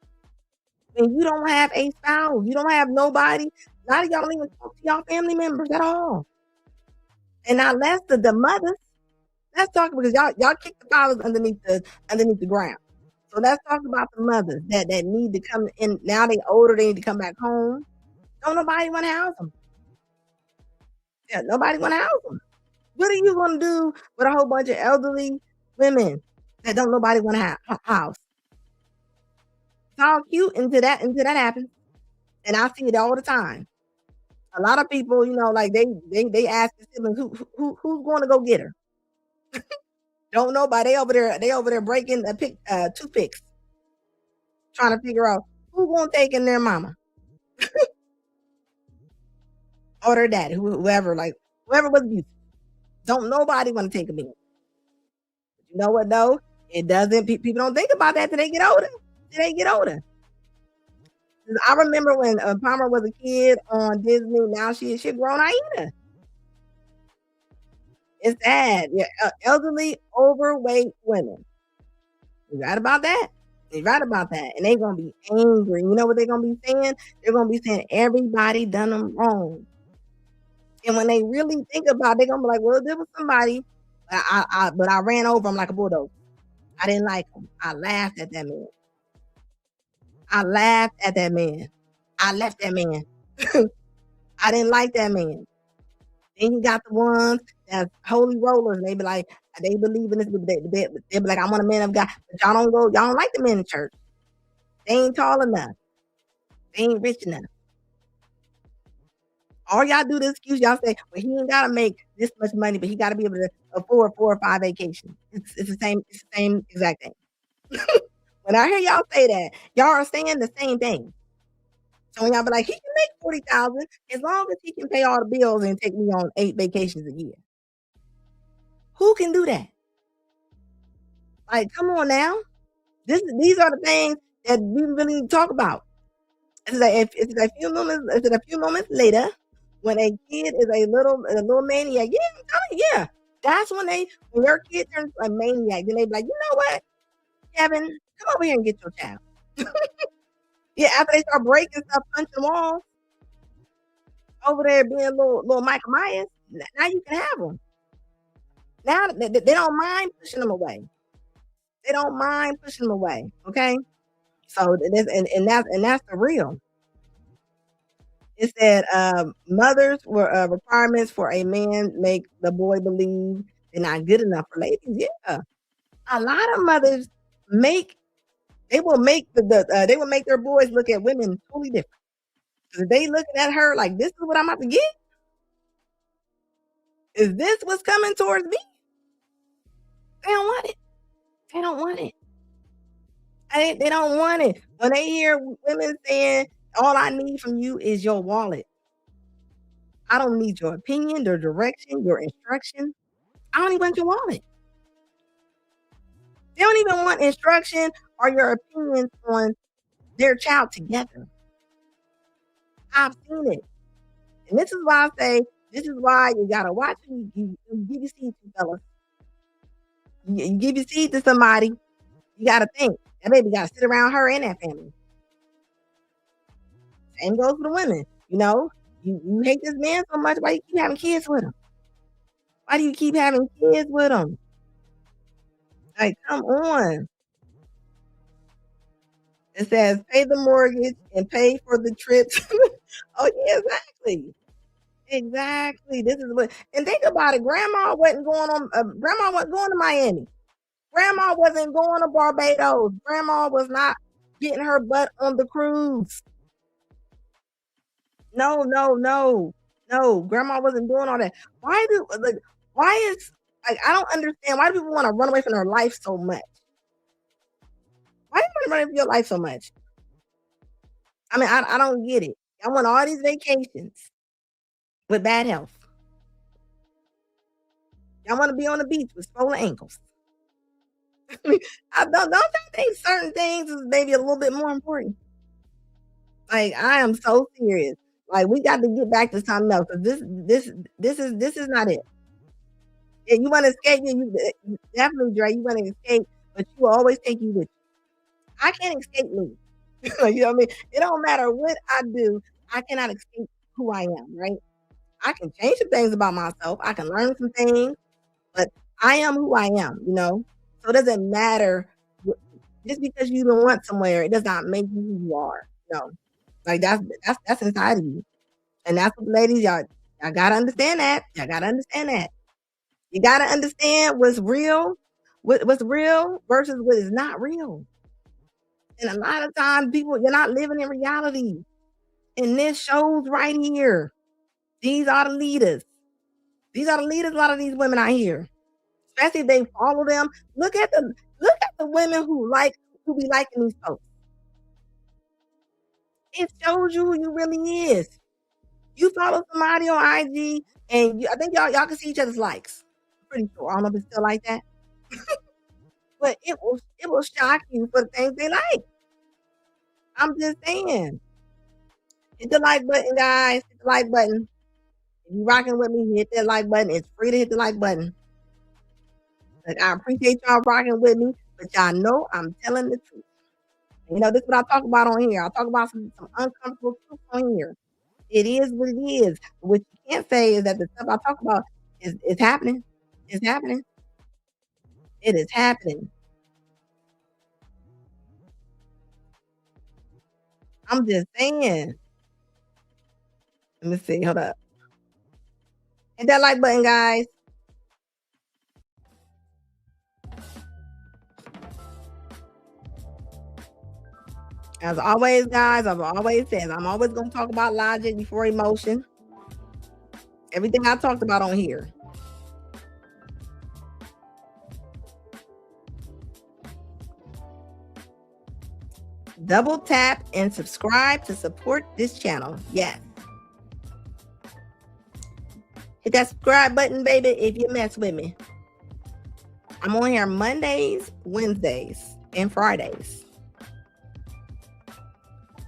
Speaker 1: When you don't have a spouse, you don't have nobody. A lot of y'all don't even talk to y'all family members at all. And now let's the mothers. Let's talk, because y'all kick the fathers underneath the ground. So let's talk about the mothers that need to come in. Now they older, they need to come back home. Don't nobody want to house them. Yeah, nobody want to house them. What are you going to do with a whole bunch of elderly women that don't nobody want to house? It's all cute until that happens, and I see it all the time. A lot of people, like they ask the siblings who's going to go get her. Don't nobody. They over there breaking toothpicks, trying to figure out who's going to take in their mama or their daddy, whoever was abusive. Don't nobody want to take them in. You know what though? It doesn't. People don't think about that till they get older. I remember when Palmer was a kid on Disney. Now she's a grown hyena. It's sad. Yeah, elderly, overweight women. You right about that? You're right about that. And they're gonna be angry. You know what they're gonna be saying? They're gonna be saying everybody done them wrong. And when they really think about it, they're gonna be like, well, there was somebody, but I ran over him like a bulldozer. I didn't like him. I laughed at that man. I laughed at that man. I left that man. I didn't like that man. Then you got the ones that's holy rollers, and they be like, They believe in this. They be like, I want a man of God. But y'all don't like the men in church. They ain't tall enough. They ain't rich enough. All y'all do the excuse, y'all say, well, he ain't gotta make this much money, but he gotta be able to afford 4 or 5 vacations. It's the same exact thing. When I hear y'all say that, y'all are saying the same thing. So when y'all be like, he can make 40,000 as long as he can pay all the bills and take me on 8 vacations a year. Who can do that? Like, come on now. These are the things that we really need to talk about. It's like it's a few moments later when a kid is a little maniac. Yeah, I'm telling you, yeah. That's when your kid turns a maniac. Then they be like, you know what, Kevin, come over here and get your child. Yeah, after they start breaking stuff, punching walls, over there being little Michael Myers, now you can have them. Now they don't mind pushing them away. They don't mind pushing them away. Okay, so that's the real. It said mothers were requirements for a man make the boy believe they're not good enough for ladies. Yeah, a lot of mothers will make their boys look at women totally different. Because they looking at her like, this is what I'm about to get. Is this what's coming towards me? They don't want it. They don't want it. They don't want it. When they hear women saying, all I need from you is your wallet. I don't need your opinion, your direction, your instruction. I don't even want your wallet. They don't even want instruction or your opinions on their child together. I've seen it. And this is why I say, this is why you gotta watch you give your seed to fellas. You give your seed to somebody, you gotta think. That baby gotta sit around her and that family. Same goes for the women. You know, you hate this man so much, why you keep having kids with him? Why do you keep having kids with him? Like, come on. It says, pay the mortgage and pay for the trips. Oh, yeah, exactly. Exactly. This is what, and think about it. Grandma wasn't going to Miami. Grandma wasn't going to Barbados. Grandma was not getting her butt on the cruise. No. Grandma wasn't doing all that. Why I don't understand. Why do people want to run away from their life so much? Why do you want to run away from your life so much? I mean, I don't get it. I want all these vacations with bad health. Y'all want to be on the beach with swollen ankles. I don't think certain things is maybe a little bit more important. Like, I am so serious. Like, we got to get back to something else. This is not it. Yeah, you want to escape? You definitely, Dre. You want to escape, but you will always take you with you. I can't escape me. You know what I mean? It don't matter what I do. I cannot escape who I am. Right? I can change some things about myself. I can learn some things, but I am who I am. You know, so it doesn't matter. Just because you don't want somewhere, it does not make you who you are. No, like that's inside of you, and that's what ladies y'all gotta understand that. Y'all gotta understand that. You gotta understand what's real, what's real versus what is not real. And a lot of times, you're not living in reality. And this shows right here. These are the leaders. These are the leaders. A lot of these women out here, especially if they follow them. Look at the women who be liking these posts. It shows you who you really is. You follow somebody on IG, and I think y'all can see each other's likes. I'm pretty sure. I don't know if it's still like that, but it will shock you for the things they like. I'm just saying. Hit the like button, guys. Hit the like button. If you're rocking with me, hit that like button. It's free to hit the like button. Like, I appreciate y'all rocking with me, but y'all know I'm telling the truth. You know, this is what I talk about on here. I talk about some uncomfortable truth on here. It is what it is. What you can't say is that the stuff I talk about is happening. It's happening. It is happening. I'm just saying. Let me see. Hold up. Hit that like button, guys. As always, guys, I've always said, I'm always going to talk about logic before emotion. Everything I talked about on here. Double tap and subscribe to support this channel. Yes. Hit that subscribe button, baby, if you mess with me. I'm on here Mondays, Wednesdays, and Fridays.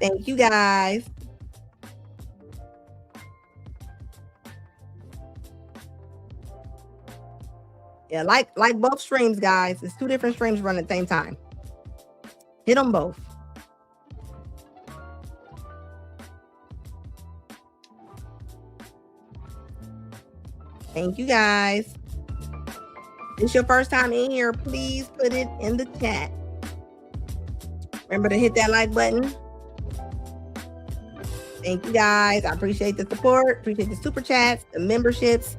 Speaker 1: Thank you, guys. Yeah, like both streams, guys. It's 2 different streams running at the same time. Hit them both. Thank you, guys. If it's your first time in here, please put it in the chat. Remember to hit that like button. Thank you, guys. I appreciate the support. Appreciate the super chats, the memberships.